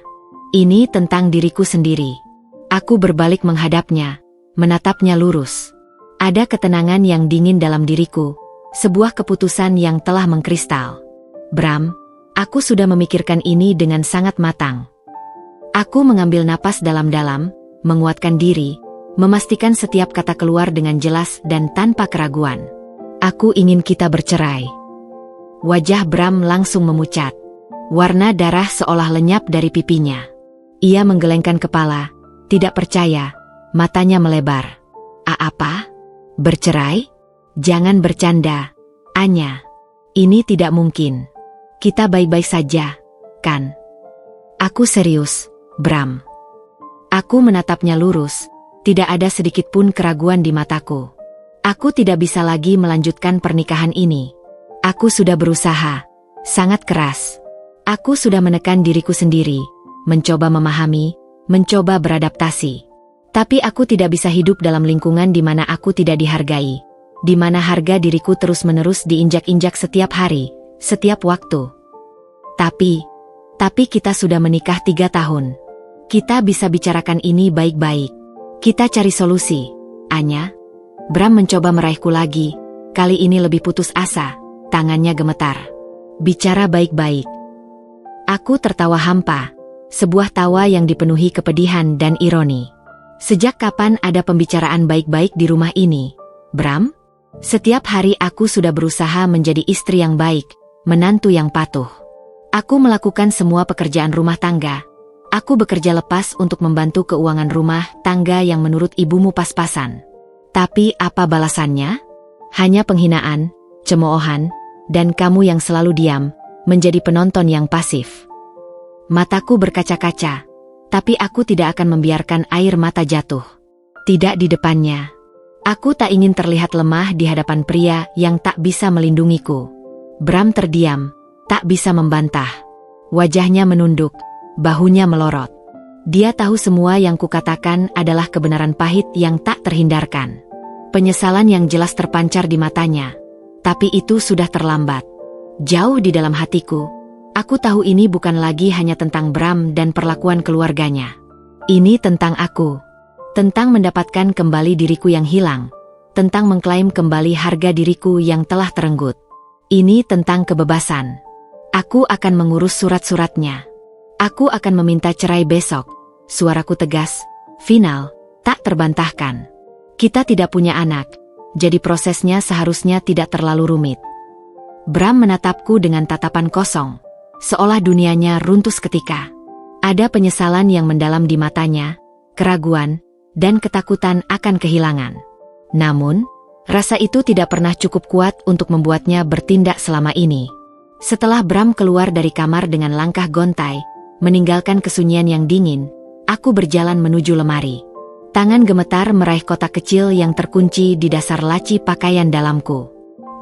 Ini tentang diriku sendiri. Aku berbalik menghadapnya, menatapnya lurus. Ada ketenangan yang dingin dalam diriku. Sebuah keputusan yang telah mengkristal. Bram, aku sudah memikirkan ini dengan sangat matang. Aku mengambil napas dalam-dalam, menguatkan diri, memastikan setiap kata keluar dengan jelas dan tanpa keraguan. Aku ingin kita bercerai. Wajah Bram langsung memucat. Warna darah seolah lenyap dari pipinya. Ia menggelengkan kepala, tidak percaya, matanya melebar. Apa? Bercerai? Jangan bercanda, Anya. Ini tidak mungkin. Kita baik-baik saja, kan? Aku serius, Bram. Aku menatapnya lurus, tidak ada sedikit pun keraguan di mataku. Aku tidak bisa lagi melanjutkan pernikahan ini. Aku sudah berusaha sangat keras. Aku sudah menekan diriku sendiri, mencoba memahami, mencoba beradaptasi. Tapi aku tidak bisa hidup dalam lingkungan di mana aku tidak dihargai, di mana harga diriku terus-menerus diinjak-injak setiap hari, setiap waktu. Tapi kita sudah menikah 3 tahun. Kita bisa bicarakan ini baik-baik. Kita cari solusi, Anya. Bram mencoba meraihku lagi, kali ini lebih putus asa, tangannya gemetar. Bicara baik-baik. Aku tertawa hampa, sebuah tawa yang dipenuhi kepedihan dan ironi. Sejak kapan ada pembicaraan baik-baik di rumah ini, Bram? Setiap hari aku sudah berusaha menjadi istri yang baik, menantu yang patuh. Aku melakukan semua pekerjaan rumah tangga. Aku bekerja lepas untuk membantu keuangan rumah tangga yang menurut ibumu pas-pasan. Tapi apa balasannya? Hanya penghinaan, cemoohan, dan kamu yang selalu diam, menjadi penonton yang pasif. Mataku berkaca-kaca, tapi aku tidak akan membiarkan air mata jatuh. Tidak di depannya. Aku tak ingin terlihat lemah di hadapan pria yang tak bisa melindungiku. Bram terdiam, tak bisa membantah. Wajahnya menunduk, bahunya melorot. Dia tahu semua yang kukatakan adalah kebenaran pahit yang tak terhindarkan. Penyesalan yang jelas terpancar di matanya. Tapi itu sudah terlambat. Jauh di dalam hatiku, aku tahu ini bukan lagi hanya tentang Bram dan perlakuan keluarganya. Ini tentang aku. Tentang mendapatkan kembali diriku yang hilang. Tentang mengklaim kembali harga diriku yang telah terenggut. Ini tentang kebebasan. Aku akan mengurus surat-suratnya. Aku akan meminta cerai besok. Suaraku tegas, final, tak terbantahkan. Kita tidak punya anak, jadi prosesnya seharusnya tidak terlalu rumit. Bram menatapku dengan tatapan kosong, seolah dunianya runtuh seketika. Ada penyesalan yang mendalam di matanya, keraguan, dan ketakutan akan kehilangan. Namun, rasa itu tidak pernah cukup kuat untuk membuatnya bertindak selama ini. Setelah Bram keluar dari kamar dengan langkah gontai, meninggalkan kesunyian yang dingin, aku berjalan menuju lemari. Tangan gemetar meraih kotak kecil yang terkunci di dasar laci pakaian dalamku.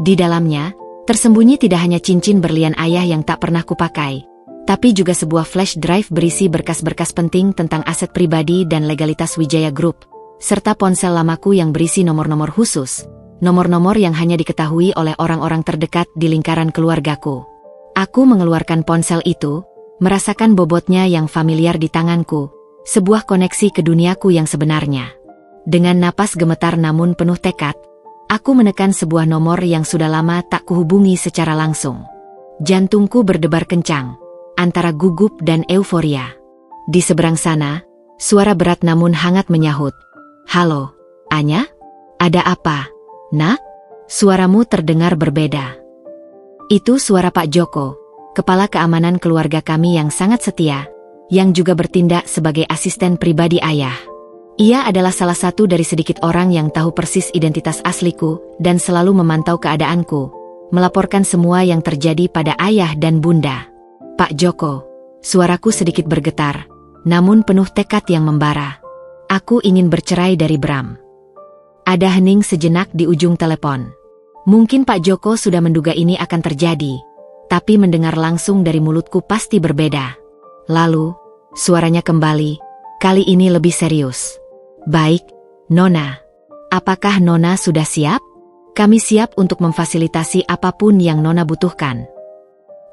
Di dalamnya, tersembunyi tidak hanya cincin berlian ayah yang tak pernah kupakai, tapi juga sebuah flash drive berisi berkas-berkas penting tentang aset pribadi dan legalitas Wijaya Group, serta ponsel lamaku yang berisi nomor-nomor khusus, nomor-nomor yang hanya diketahui oleh orang-orang terdekat di lingkaran keluargaku. Aku mengeluarkan ponsel itu, merasakan bobotnya yang familiar di tanganku, sebuah koneksi ke duniaku yang sebenarnya. Dengan napas gemetar namun penuh tekad, aku menekan sebuah nomor yang sudah lama tak kuhubungi secara langsung. Jantungku berdebar kencang, antara gugup dan euforia. Di seberang sana, suara berat namun hangat menyahut. "Halo, Anya? Ada apa, Nak?" Suaramu terdengar berbeda. Itu suara Pak Joko, kepala keamanan keluarga kami yang sangat setia, yang juga bertindak sebagai asisten pribadi ayah. Ia adalah salah satu dari sedikit orang yang tahu persis identitas asliku dan selalu memantau keadaanku, melaporkan semua yang terjadi pada ayah dan bunda. "Pak Joko," suaraku sedikit bergetar, namun penuh tekad yang membara. "Aku ingin bercerai dari Bram." Ada hening sejenak di ujung telepon. Mungkin Pak Joko sudah menduga ini akan terjadi, tapi mendengar langsung dari mulutku pasti berbeda. Lalu, suaranya kembali, kali ini lebih serius. "Baik, Nona. Apakah Nona sudah siap? Kami siap untuk memfasilitasi apapun yang Nona butuhkan."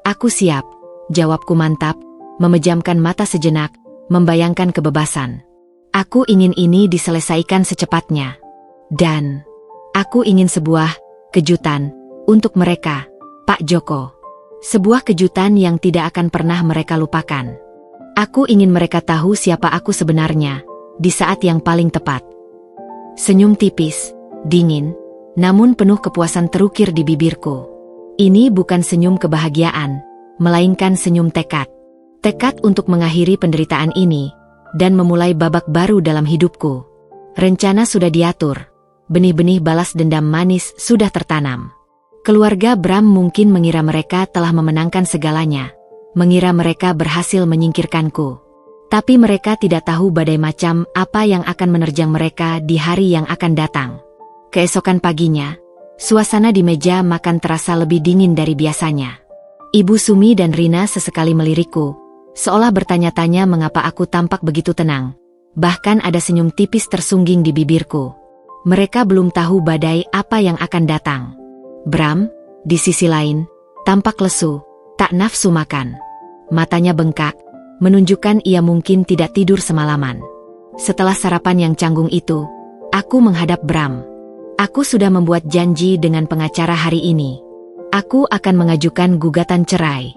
"Aku siap," jawabku mantap, memejamkan mata sejenak, membayangkan kebebasan. Aku ingin ini diselesaikan secepatnya. Dan aku ingin sebuah kejutan untuk mereka, Pak Joko. Sebuah kejutan yang tidak akan pernah mereka lupakan. Aku ingin mereka tahu siapa aku sebenarnya, di saat yang paling tepat. Senyum tipis, dingin, namun penuh kepuasan terukir di bibirku. Ini bukan senyum kebahagiaan, melainkan senyum tekad. Tekad untuk mengakhiri penderitaan ini, dan memulai babak baru dalam hidupku. Rencana sudah diatur. Benih-benih balas dendam manis sudah tertanam. Keluarga Bram mungkin mengira mereka telah memenangkan segalanya, mengira mereka berhasil menyingkirkanku. Tapi mereka tidak tahu badai macam apa yang akan menerjang mereka di hari yang akan datang. Keesokan paginya, suasana di meja makan terasa lebih dingin dari biasanya. Ibu Sumi dan Rina sesekali melirikku, seolah bertanya-tanya mengapa aku tampak begitu tenang. Bahkan ada senyum tipis tersungging di bibirku. Mereka belum tahu badai apa yang akan datang. Bram, di sisi lain, tampak lesu, tak nafsu makan. Matanya bengkak, menunjukkan ia mungkin tidak tidur semalaman. Setelah sarapan yang canggung itu, aku menghadap Bram. Aku sudah membuat janji dengan pengacara hari ini. Aku akan mengajukan gugatan cerai.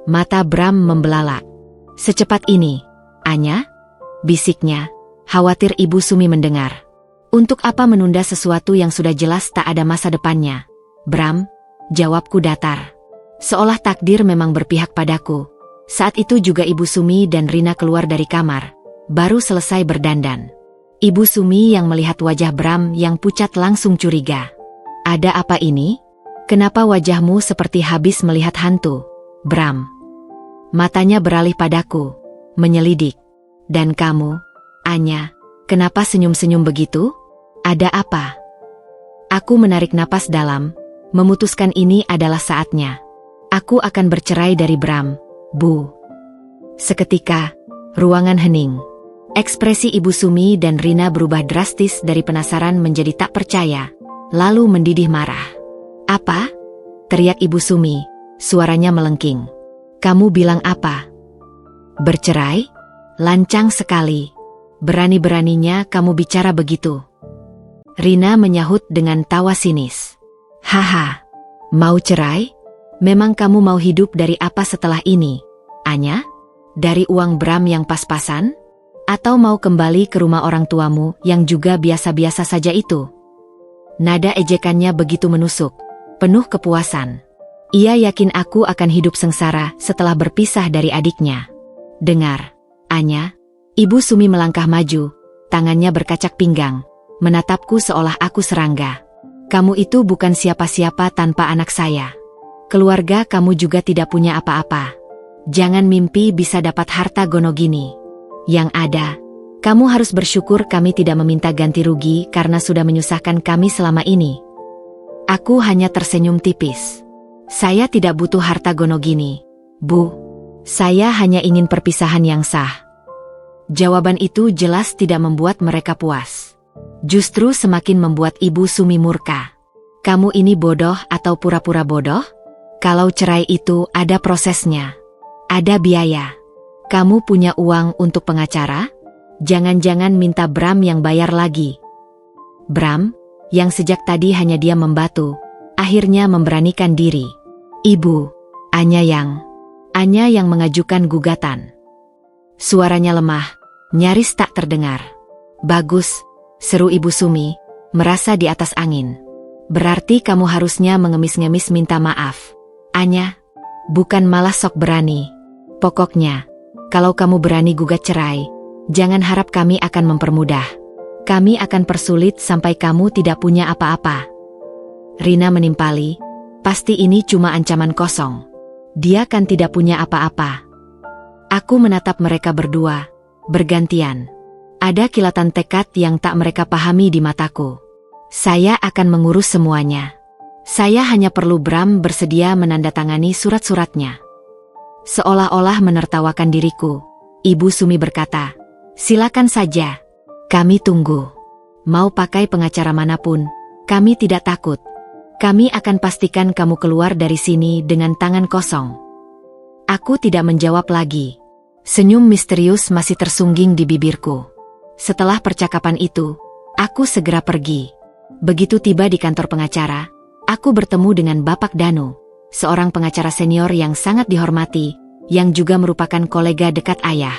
Mata Bram membelalak. Secepat ini, Anya? Bisiknya, khawatir Ibu Sumi mendengar. Untuk apa menunda sesuatu yang sudah jelas tak ada masa depannya? Bram, jawabku datar. Seolah takdir memang berpihak padaku. Saat itu juga Ibu Sumi dan Rina keluar dari kamar, baru selesai berdandan. Ibu Sumi yang melihat wajah Bram yang pucat langsung curiga. Ada apa ini? Kenapa wajahmu seperti habis melihat hantu, Bram? Matanya beralih padaku, menyelidik. Dan kamu, Anya, kenapa senyum-senyum begitu? Ada apa? Aku menarik napas dalam, memutuskan ini adalah saatnya. Aku akan bercerai dari Bram, Bu. Seketika, ruangan hening. Ekspresi Ibu Sumi dan Rina berubah drastis dari penasaran menjadi tak percaya, lalu mendidih marah. Apa? Teriak Ibu Sumi, suaranya melengking. Kamu bilang apa? Bercerai? Lancang sekali. Berani-beraninya kamu bicara begitu. Rina menyahut dengan tawa sinis. Haha, mau cerai? Memang kamu mau hidup dari apa setelah ini, Anya? Dari uang Bram yang pas-pasan? Atau mau kembali ke rumah orang tuamu yang juga biasa-biasa saja itu? Nada ejekannya begitu menusuk, penuh kepuasan. Ia yakin aku akan hidup sengsara setelah berpisah dari adiknya. Dengar, Anya. Ibu Sumi melangkah maju, tangannya berkacak pinggang, menatapku seolah aku serangga. Kamu itu bukan siapa-siapa tanpa anak saya. Keluarga kamu juga tidak punya apa-apa. Jangan mimpi bisa dapat harta gono gini. Yang ada, kamu harus bersyukur kami tidak meminta ganti rugi karena sudah menyusahkan kami selama ini. Aku hanya tersenyum tipis. Saya tidak butuh harta gono gini, Bu. Saya hanya ingin perpisahan yang sah. Jawaban itu jelas tidak membuat mereka puas. Justru semakin membuat Ibu Sumi murka. Kamu ini bodoh atau pura-pura bodoh? Kalau cerai itu ada prosesnya. Ada biaya. Kamu punya uang untuk pengacara? Jangan-jangan minta Bram yang bayar lagi. Bram, yang sejak tadi hanya diam membatu, akhirnya memberanikan diri. Ibu, Anya yang mengajukan gugatan. Suaranya lemah, nyaris tak terdengar. Bagus, seru Ibu Sumi, merasa di atas angin. Berarti kamu harusnya mengemis-ngemis minta maaf. Anya, bukan malah sok berani. Pokoknya, kalau kamu berani gugat cerai, jangan harap kami akan mempermudah. Kami akan persulit sampai kamu tidak punya apa-apa. Rina menimpali, pasti ini cuma ancaman kosong. Dia kan tidak punya apa-apa. Aku menatap mereka berdua, bergantian. Ada kilatan tekad yang tak mereka pahami di mataku. Saya akan mengurus semuanya. Saya hanya perlu Bram bersedia menandatangani surat-suratnya. Seolah-olah menertawakan diriku, Ibu Sumi berkata, silakan saja. Kami tunggu. Mau pakai pengacara manapun, kami tidak takut. Kami akan pastikan kamu keluar dari sini dengan tangan kosong. Aku tidak menjawab lagi. Senyum misterius masih tersungging di bibirku. Setelah percakapan itu, aku segera pergi. Begitu tiba di kantor pengacara, aku bertemu dengan Bapak Danu, seorang pengacara senior yang sangat dihormati, yang juga merupakan kolega dekat ayah.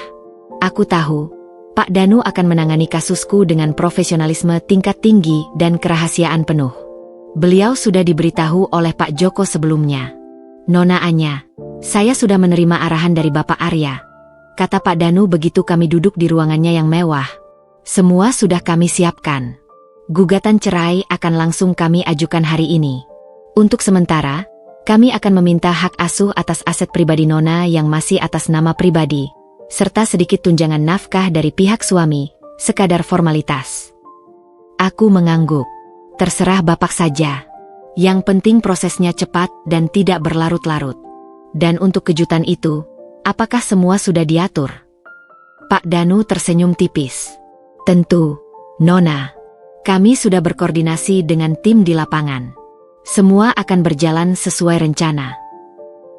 Aku tahu, Pak Danu akan menangani kasusku dengan profesionalisme tingkat tinggi dan kerahasiaan penuh. Beliau sudah diberitahu oleh Pak Joko sebelumnya. Nona Anya, saya sudah menerima arahan dari Bapak Arya. Kata Pak Danu begitu kami duduk di ruangannya yang mewah. Semua sudah kami siapkan. Gugatan cerai akan langsung kami ajukan hari ini. Untuk sementara, kami akan meminta hak asuh atas aset pribadi Nona yang masih atas nama pribadi, serta sedikit tunjangan nafkah dari pihak suami, sekadar formalitas. Aku mengangguk. Terserah Bapak saja. Yang penting prosesnya cepat dan tidak berlarut-larut. Dan untuk kejutan itu, apakah semua sudah diatur? Pak Danu tersenyum tipis. Tentu, Nona. Kami sudah berkoordinasi dengan tim di lapangan. Semua akan berjalan sesuai rencana.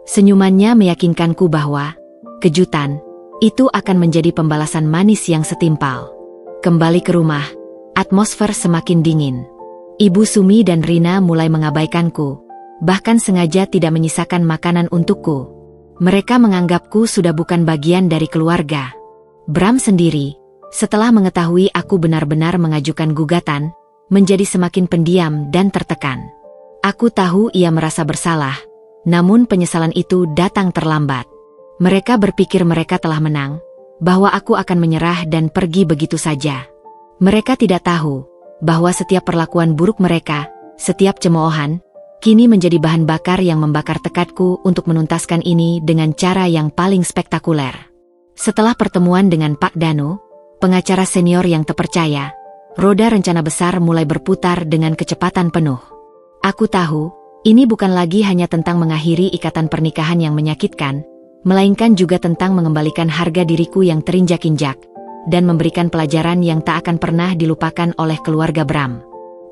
Senyumannya meyakinkanku bahwa kejutan itu akan menjadi pembalasan manis yang setimpal. Kembali ke rumah, atmosfer semakin dingin. Ibu Sumi dan Rina mulai mengabaikanku, bahkan sengaja tidak menyisakan makanan untukku. Mereka menganggapku sudah bukan bagian dari keluarga. Bram sendiri, setelah mengetahui aku benar-benar mengajukan gugatan, menjadi semakin pendiam dan tertekan. Aku tahu ia merasa bersalah, namun penyesalan itu datang terlambat. Mereka berpikir mereka telah menang, bahwa aku akan menyerah dan pergi begitu saja. Mereka tidak tahu bahwa setiap perlakuan buruk mereka, setiap cemoohan, kini menjadi bahan bakar yang membakar tekadku untuk menuntaskan ini dengan cara yang paling spektakuler. Setelah pertemuan dengan Pak Danu, pengacara senior yang terpercaya, roda rencana besar mulai berputar dengan kecepatan penuh. Aku tahu, ini bukan lagi hanya tentang mengakhiri ikatan pernikahan yang menyakitkan, melainkan juga tentang mengembalikan harga diriku yang terinjak-injak, dan memberikan pelajaran yang tak akan pernah dilupakan oleh keluarga Bram.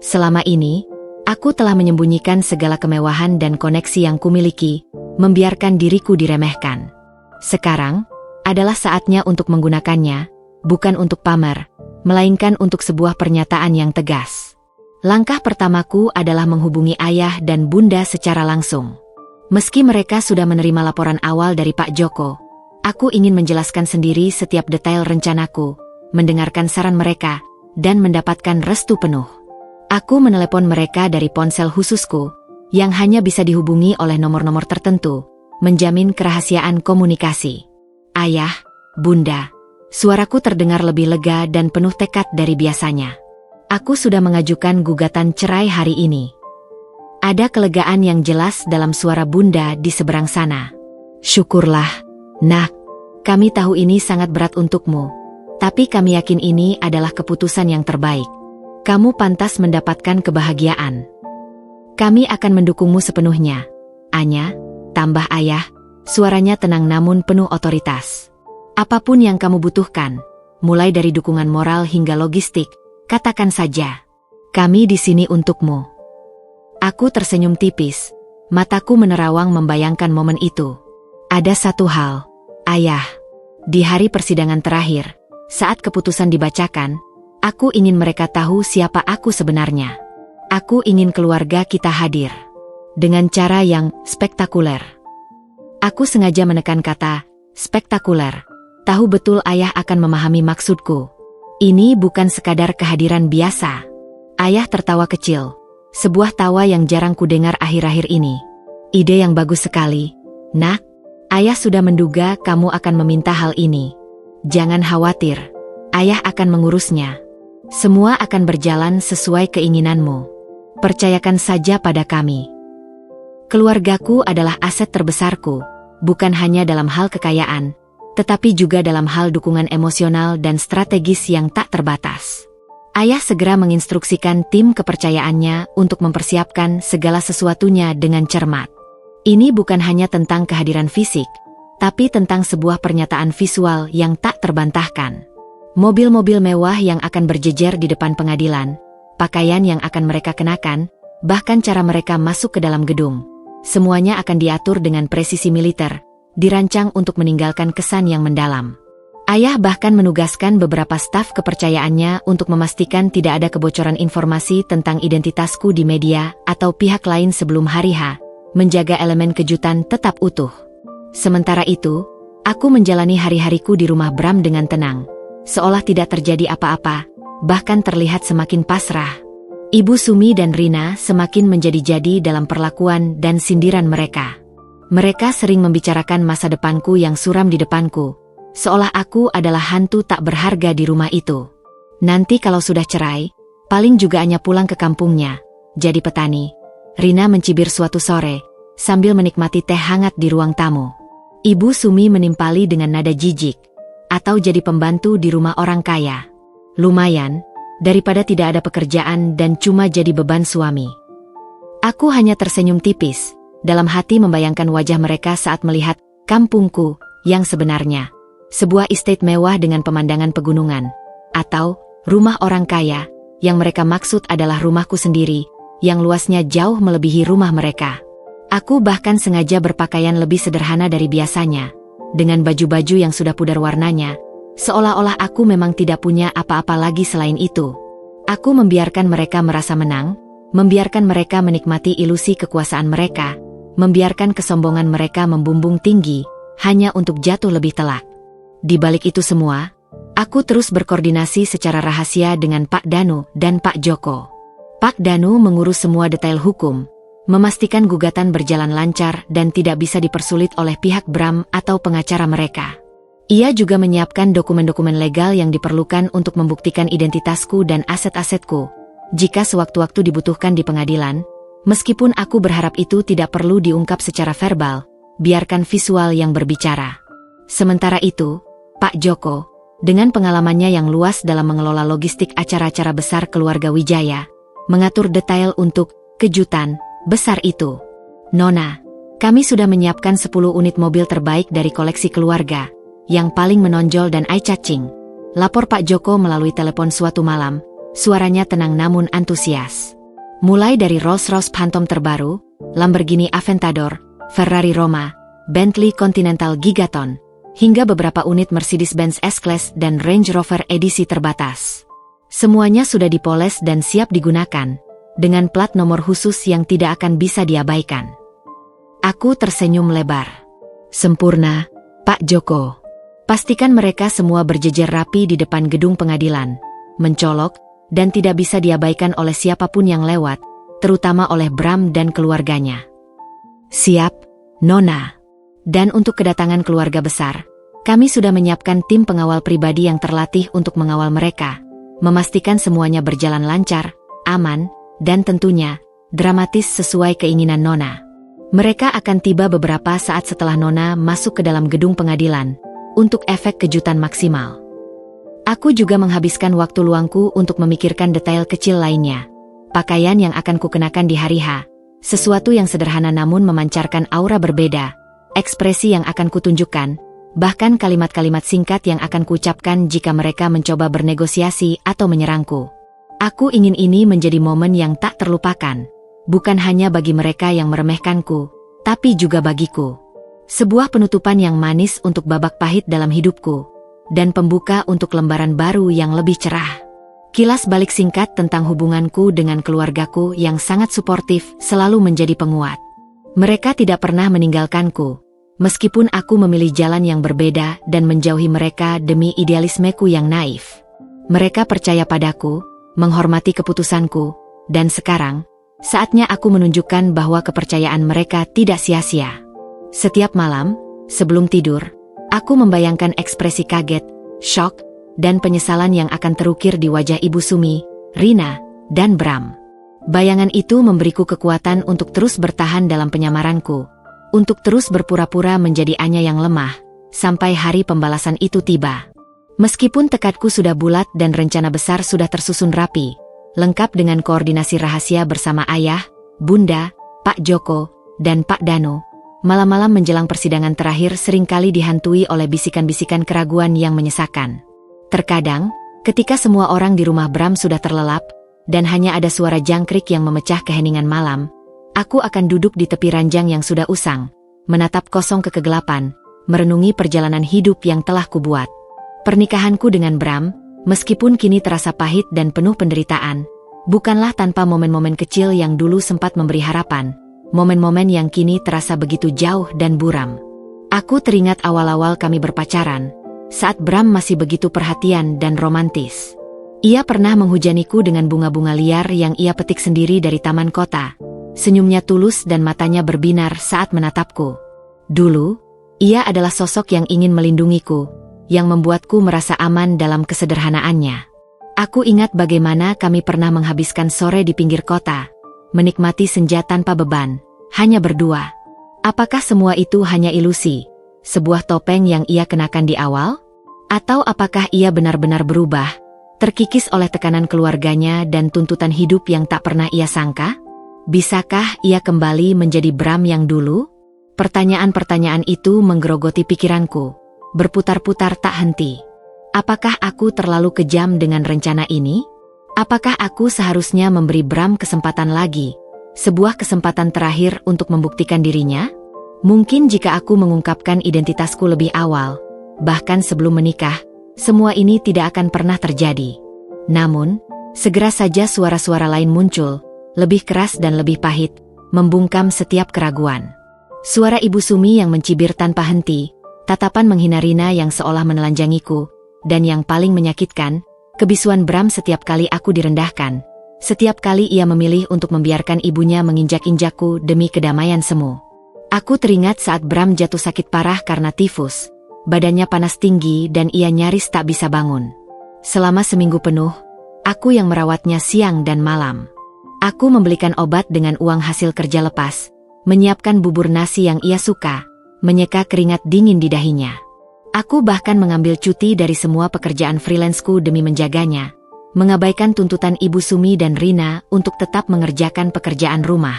Selama ini, aku telah menyembunyikan segala kemewahan dan koneksi yang kumiliki, membiarkan diriku diremehkan. Sekarang, adalah saatnya untuk menggunakannya, bukan untuk pamer, melainkan untuk sebuah pernyataan yang tegas. Langkah pertamaku adalah menghubungi ayah dan bunda secara langsung. Meski mereka sudah menerima laporan awal dari Pak Joko, aku ingin menjelaskan sendiri setiap detail rencanaku, mendengarkan saran mereka, dan mendapatkan restu penuh. Aku menelepon mereka dari ponsel khususku, yang hanya bisa dihubungi oleh nomor-nomor tertentu, menjamin kerahasiaan komunikasi. Ayah, bunda, suaraku terdengar lebih lega dan penuh tekad dari biasanya. Aku sudah mengajukan gugatan cerai hari ini. Ada kelegaan yang jelas dalam suara bunda di seberang sana. Syukurlah, nak. Kami tahu ini sangat berat untukmu, tapi kami yakin ini adalah keputusan yang terbaik. Kamu pantas mendapatkan kebahagiaan. Kami akan mendukungmu sepenuhnya. Anya, tambah ayah, suaranya tenang namun penuh otoritas. Apapun yang kamu butuhkan, mulai dari dukungan moral hingga logistik, katakan saja. Kami di sini untukmu. Aku tersenyum tipis, mataku menerawang membayangkan momen itu. Ada satu hal, ayah. Di hari persidangan terakhir, saat keputusan dibacakan, aku ingin mereka tahu siapa aku sebenarnya. Aku ingin keluarga kita hadir. Dengan cara yang spektakuler. Aku sengaja menekan kata spektakuler. Tahu betul ayah akan memahami maksudku. Ini bukan sekadar kehadiran biasa. Ayah tertawa kecil. Sebuah tawa yang jarang kudengar akhir-akhir ini. Ide yang bagus sekali, nak. Ayah sudah menduga kamu akan meminta hal ini. Jangan khawatir, ayah akan mengurusnya. Semua akan berjalan sesuai keinginanmu. Percayakan saja pada kami. Keluargaku adalah aset terbesarku, bukan hanya dalam hal kekayaan, tetapi juga dalam hal dukungan emosional dan strategis yang tak terbatas. Ayah segera menginstruksikan tim kepercayaannya untuk mempersiapkan segala sesuatunya dengan cermat. Ini bukan hanya tentang kehadiran fisik, tapi tentang sebuah pernyataan visual yang tak terbantahkan. Mobil-mobil mewah yang akan berjejer di depan pengadilan, pakaian yang akan mereka kenakan, bahkan cara mereka masuk ke dalam gedung. Semuanya akan diatur dengan presisi militer, dirancang untuk meninggalkan kesan yang mendalam. Ayah bahkan menugaskan beberapa staf kepercayaannya untuk memastikan tidak ada kebocoran informasi tentang identitasku di media atau pihak lain sebelum hari H, menjaga elemen kejutan tetap utuh. Sementara itu, aku menjalani hari-hariku di rumah Bram dengan tenang, seolah tidak terjadi apa-apa, bahkan terlihat semakin pasrah. Ibu Sumi dan Rina semakin menjadi-jadi dalam perlakuan dan sindiran mereka. Mereka sering membicarakan masa depanku yang suram di depanku, seolah aku adalah hantu tak berharga di rumah itu. Nanti kalau sudah cerai, paling juga hanya pulang ke kampungnya, jadi petani. Rina mencibir suatu sore, sambil menikmati teh hangat di ruang tamu. Ibu Sumi menimpali dengan nada jijik, atau jadi pembantu di rumah orang kaya. Lumayan, daripada tidak ada pekerjaan dan cuma jadi beban suami. Aku hanya tersenyum tipis, dalam hati membayangkan wajah mereka saat melihat kampungku yang sebenarnya. Sebuah estate mewah dengan pemandangan pegunungan. Atau rumah orang kaya, yang mereka maksud adalah rumahku sendiri, yang luasnya jauh melebihi rumah mereka. Aku bahkan sengaja berpakaian lebih sederhana dari biasanya, dengan baju-baju yang sudah pudar warnanya, seolah-olah aku memang tidak punya apa-apa lagi selain itu. Aku membiarkan mereka merasa menang, membiarkan mereka menikmati ilusi kekuasaan mereka, membiarkan kesombongan mereka membumbung tinggi, hanya untuk jatuh lebih telak. Di balik itu semua, aku terus berkoordinasi secara rahasia dengan Pak Danu dan Pak Joko. Pak Danu mengurus semua detail hukum, memastikan gugatan berjalan lancar dan tidak bisa dipersulit oleh pihak Bram atau pengacara mereka. Ia juga menyiapkan dokumen-dokumen legal yang diperlukan untuk membuktikan identitasku dan aset-asetku, jika sewaktu-waktu dibutuhkan di pengadilan. Meskipun aku berharap itu tidak perlu diungkap secara verbal, biarkan visual yang berbicara. Sementara itu, Pak Joko, dengan pengalamannya yang luas dalam mengelola logistik acara-acara besar keluarga Wijaya, mengatur detail untuk kejutan besar itu. Nona, kami sudah menyiapkan 10 unit mobil terbaik dari koleksi keluarga, yang paling menonjol dan eye-catching, lapor Pak Joko melalui telepon suatu malam. Suaranya tenang namun antusias. Mulai dari Rolls-Royce Phantom terbaru, Lamborghini Aventador, Ferrari Roma, Bentley Continental Gigaton, hingga beberapa unit Mercedes-Benz S-Class dan Range Rover edisi terbatas. Semuanya sudah dipoles dan siap digunakan, dengan plat nomor khusus yang tidak akan bisa diabaikan. Aku tersenyum lebar. Sempurna, Pak Joko. Pastikan mereka semua berjejer rapi di depan gedung pengadilan, mencolok, dan tidak bisa diabaikan oleh siapapun yang lewat, terutama oleh Bram dan keluarganya. Siap, Nona. Dan untuk kedatangan keluarga besar, kami sudah menyiapkan tim pengawal pribadi yang terlatih untuk mengawal mereka, memastikan semuanya berjalan lancar, aman, dan tentunya, dramatis sesuai keinginan Nona. Mereka akan tiba beberapa saat setelah Nona masuk ke dalam gedung pengadilan, untuk efek kejutan maksimal. Aku juga menghabiskan waktu luangku untuk memikirkan detail kecil lainnya. Pakaian yang akan kukenakan di hari H, sesuatu yang sederhana namun memancarkan aura berbeda, ekspresi yang akan kutunjukkan, bahkan kalimat-kalimat singkat yang akan kuucapkan jika mereka mencoba bernegosiasi atau menyerangku. Aku ingin ini menjadi momen yang tak terlupakan, bukan hanya bagi mereka yang meremehkanku, tapi juga bagiku. Sebuah penutupan yang manis untuk babak pahit dalam hidupku, dan pembuka untuk lembaran baru yang lebih cerah. Kilas balik singkat tentang hubunganku dengan keluargaku yang sangat suportif selalu menjadi penguat. Mereka tidak pernah meninggalkanku, meskipun aku memilih jalan yang berbeda dan menjauhi mereka demi idealismeku yang naif. Mereka percaya padaku, menghormati keputusanku, dan sekarang, saatnya aku menunjukkan bahwa kepercayaan mereka tidak sia-sia. Setiap malam, sebelum tidur, aku membayangkan ekspresi kaget, syok, dan penyesalan yang akan terukir di wajah Ibu Sumi, Rina, dan Bram. Bayangan itu memberiku kekuatan untuk terus bertahan dalam penyamaranku, untuk terus berpura-pura menjadi Anya yang lemah, sampai hari pembalasan itu tiba. Meskipun tekadku sudah bulat dan rencana besar sudah tersusun rapi, lengkap dengan koordinasi rahasia bersama ayah, bunda, Pak Joko, dan Pak Danu, malam-malam menjelang persidangan terakhir seringkali dihantui oleh bisikan-bisikan keraguan yang menyesakan. Terkadang, ketika semua orang di rumah Bram sudah terlelap, dan hanya ada suara jangkrik yang memecah keheningan malam, aku akan duduk di tepi ranjang yang sudah usang, menatap kosong ke kegelapan, merenungi perjalanan hidup yang telah kubuat. Pernikahanku dengan Bram, meskipun kini terasa pahit dan penuh penderitaan, bukanlah tanpa momen-momen kecil yang dulu sempat memberi harapan, momen-momen yang kini terasa begitu jauh dan buram. Aku teringat awal-awal kami berpacaran, saat Bram masih begitu perhatian dan romantis. Ia pernah menghujaniku dengan bunga-bunga liar yang ia petik sendiri dari taman kota. Senyumnya tulus dan matanya berbinar saat menatapku. Dulu, ia adalah sosok yang ingin melindungiku, yang membuatku merasa aman dalam kesederhanaannya. Aku ingat bagaimana kami pernah menghabiskan sore di pinggir kota, menikmati senja tanpa beban, hanya berdua. Apakah semua itu hanya ilusi, sebuah topeng yang ia kenakan di awal? Atau apakah ia benar-benar berubah, Terkikis oleh tekanan keluarganya dan tuntutan hidup yang tak pernah ia sangka? Bisakah ia kembali menjadi Bram yang dulu? Pertanyaan-pertanyaan itu menggerogoti pikiranku, berputar-putar tak henti. Apakah aku terlalu kejam dengan rencana ini? Apakah aku seharusnya memberi Bram kesempatan lagi? Sebuah kesempatan terakhir untuk membuktikan dirinya? Mungkin jika aku mengungkapkan identitasku lebih awal, bahkan sebelum menikah, semua ini tidak akan pernah terjadi. Namun, segera saja suara-suara lain muncul, lebih keras dan lebih pahit, membungkam setiap keraguan. Suara Ibu Sumi yang mencibir tanpa henti, tatapan menghina Rina yang seolah menelanjangiku, dan yang paling menyakitkan, kebisuan Bram setiap kali aku direndahkan. Setiap kali ia memilih untuk membiarkan ibunya menginjak-injakku demi kedamaian semu. Aku teringat saat Bram jatuh sakit parah karena tifus. Badannya panas tinggi dan ia nyaris tak bisa bangun. Selama seminggu penuh, aku yang merawatnya siang dan malam. Aku membelikan obat dengan uang hasil kerja lepas, menyiapkan bubur nasi yang ia suka, menyeka keringat dingin di dahinya. Aku bahkan mengambil cuti dari semua pekerjaan freelance-ku demi menjaganya, mengabaikan tuntutan Ibu Sumi dan Rina untuk tetap mengerjakan pekerjaan rumah.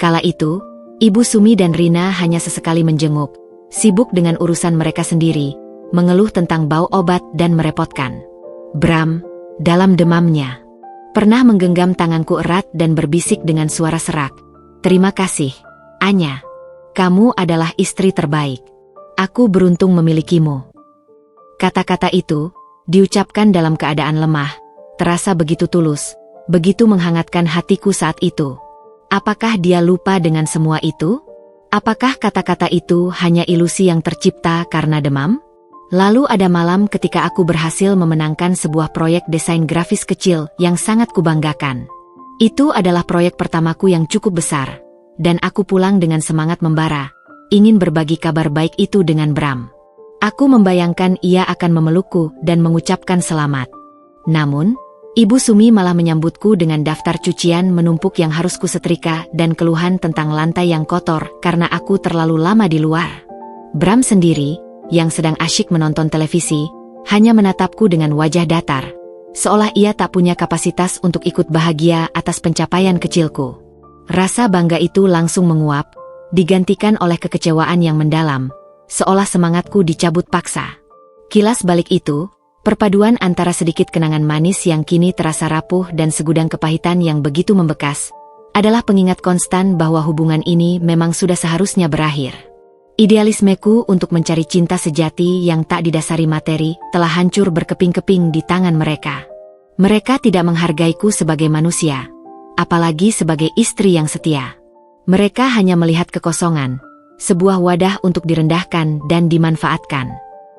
Kala itu, Ibu Sumi dan Rina hanya sesekali menjenguk, sibuk dengan urusan mereka sendiri, mengeluh tentang bau obat dan merepotkan. Bram, dalam demamnya, pernah menggenggam tanganku erat dan berbisik dengan suara serak, "Terima kasih, Anya. Kamu adalah istri terbaik. Aku beruntung memilikimu." Kata-kata itu, diucapkan dalam keadaan lemah, terasa begitu tulus, begitu menghangatkan hatiku saat itu. Apakah dia lupa dengan semua itu? Apakah kata-kata itu hanya ilusi yang tercipta karena demam? Lalu ada malam ketika aku berhasil memenangkan sebuah proyek desain grafis kecil yang sangat kubanggakan. Itu adalah proyek pertamaku yang cukup besar, dan aku pulang dengan semangat membara, ingin berbagi kabar baik itu dengan Bram. Aku membayangkan ia akan memelukku dan mengucapkan selamat. Namun, Ibu Sumi malah menyambutku dengan daftar cucian menumpuk yang harus kusetrika dan keluhan tentang lantai yang kotor karena aku terlalu lama di luar. Bram sendiri, yang sedang asyik menonton televisi, hanya menatapku dengan wajah datar, seolah ia tak punya kapasitas untuk ikut bahagia atas pencapaian kecilku. Rasa bangga itu langsung menguap, digantikan oleh kekecewaan yang mendalam, seolah semangatku dicabut paksa. Kilas balik itu, perpaduan antara sedikit kenangan manis yang kini terasa rapuh dan segudang kepahitan yang begitu membekas, adalah pengingat konstan bahwa hubungan ini memang sudah seharusnya berakhir. Idealismeku untuk mencari cinta sejati yang tak didasari materi telah hancur berkeping-keping di tangan mereka. Mereka tidak menghargaiku sebagai manusia, apalagi sebagai istri yang setia. Mereka hanya melihat kekosongan, sebuah wadah untuk direndahkan dan dimanfaatkan.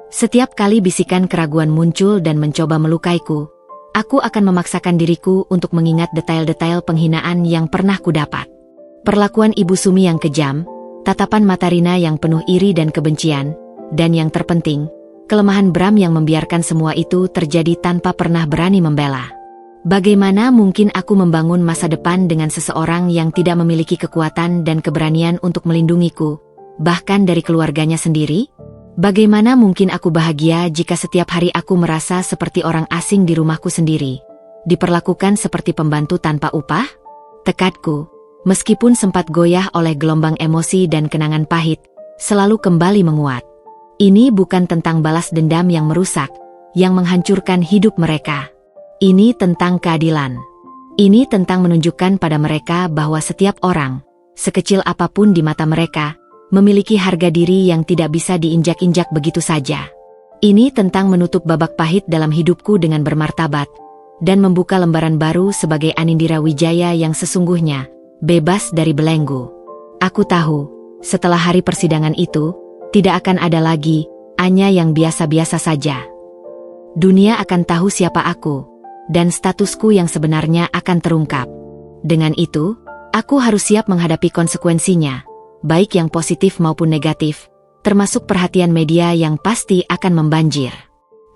Setiap kali bisikan keraguan muncul dan mencoba melukaiku, aku akan memaksakan diriku untuk mengingat detail-detail penghinaan yang pernah kudapat. Perlakuan Ibu Sumi yang kejam, tatapan mata Rina yang penuh iri dan kebencian, dan yang terpenting, kelemahan Bram yang membiarkan semua itu terjadi tanpa pernah berani membela. Bagaimana mungkin aku membangun masa depan dengan seseorang yang tidak memiliki kekuatan dan keberanian untuk melindungiku, bahkan dari keluarganya sendiri? Bagaimana mungkin aku bahagia jika setiap hari aku merasa seperti orang asing di rumahku sendiri, diperlakukan seperti pembantu tanpa upah? Tekadku, meskipun sempat goyah oleh gelombang emosi dan kenangan pahit, selalu kembali menguat. Ini bukan tentang balas dendam yang merusak, yang menghancurkan hidup mereka. Ini tentang keadilan. Ini tentang menunjukkan pada mereka bahwa setiap orang, sekecil apapun di mata mereka, memiliki harga diri yang tidak bisa diinjak-injak begitu saja. Ini tentang menutup babak pahit dalam hidupku dengan bermartabat, dan membuka lembaran baru sebagai Anindira Wijaya yang sesungguhnya, bebas dari belenggu. Aku tahu, setelah hari persidangan itu, tidak akan ada lagi Anya yang biasa-biasa saja. Dunia akan tahu siapa aku, dan statusku yang sebenarnya akan terungkap. Dengan itu, aku harus siap menghadapi konsekuensinya, baik yang positif maupun negatif, termasuk perhatian media yang pasti akan membanjir.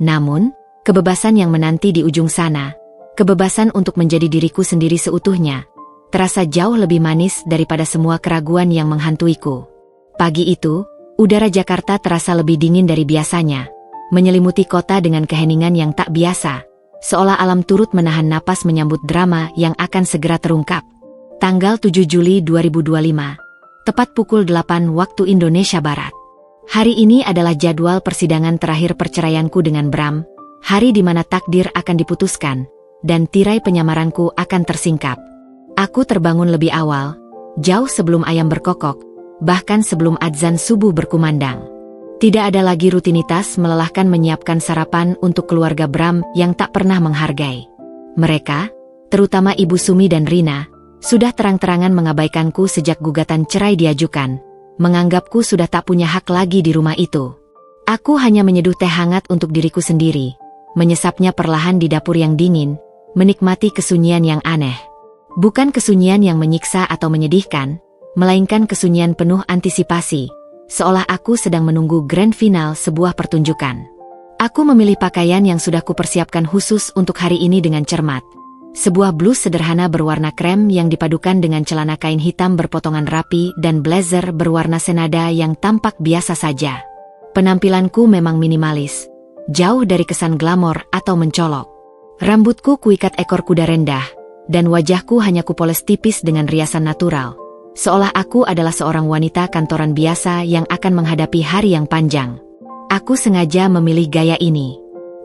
Namun, kebebasan yang menanti di ujung sana, kebebasan untuk menjadi diriku sendiri seutuhnya, terasa jauh lebih manis daripada semua keraguan yang menghantuiku. Pagi itu, udara Jakarta terasa lebih dingin dari biasanya, menyelimuti kota dengan keheningan yang tak biasa, seolah alam turut menahan napas menyambut drama yang akan segera terungkap. Tanggal 7 Juli 2025, tepat pukul 8 waktu Indonesia Barat. Hari ini adalah jadwal persidangan terakhir perceraianku dengan Bram, hari di mana takdir akan diputuskan, dan tirai penyamaranku akan tersingkap. Aku terbangun lebih awal, jauh sebelum ayam berkokok, bahkan sebelum adzan subuh berkumandang. Tidak ada lagi rutinitas melelahkan menyiapkan sarapan untuk keluarga Bram yang tak pernah menghargai. Mereka, terutama Ibu Sumi dan Rina, sudah terang-terangan mengabaikanku sejak gugatan cerai diajukan, menganggapku sudah tak punya hak lagi di rumah itu. Aku hanya menyeduh teh hangat untuk diriku sendiri, menyesapnya perlahan di dapur yang dingin, menikmati kesunyian yang aneh. Bukan kesunyian yang menyiksa atau menyedihkan, melainkan kesunyian penuh antisipasi, seolah aku sedang menunggu grand final sebuah pertunjukan. Aku memilih pakaian yang sudah kupersiapkan khusus untuk hari ini dengan cermat. Sebuah blus sederhana berwarna krem yang dipadukan dengan celana kain hitam berpotongan rapi dan blazer berwarna senada yang tampak biasa saja. Penampilanku memang minimalis, jauh dari kesan glamor atau mencolok. Rambutku kuikat ekor kuda rendah, dan wajahku hanya kupoles tipis dengan riasan natural, seolah aku adalah seorang wanita kantoran biasa yang akan menghadapi hari yang panjang. Aku sengaja memilih gaya ini.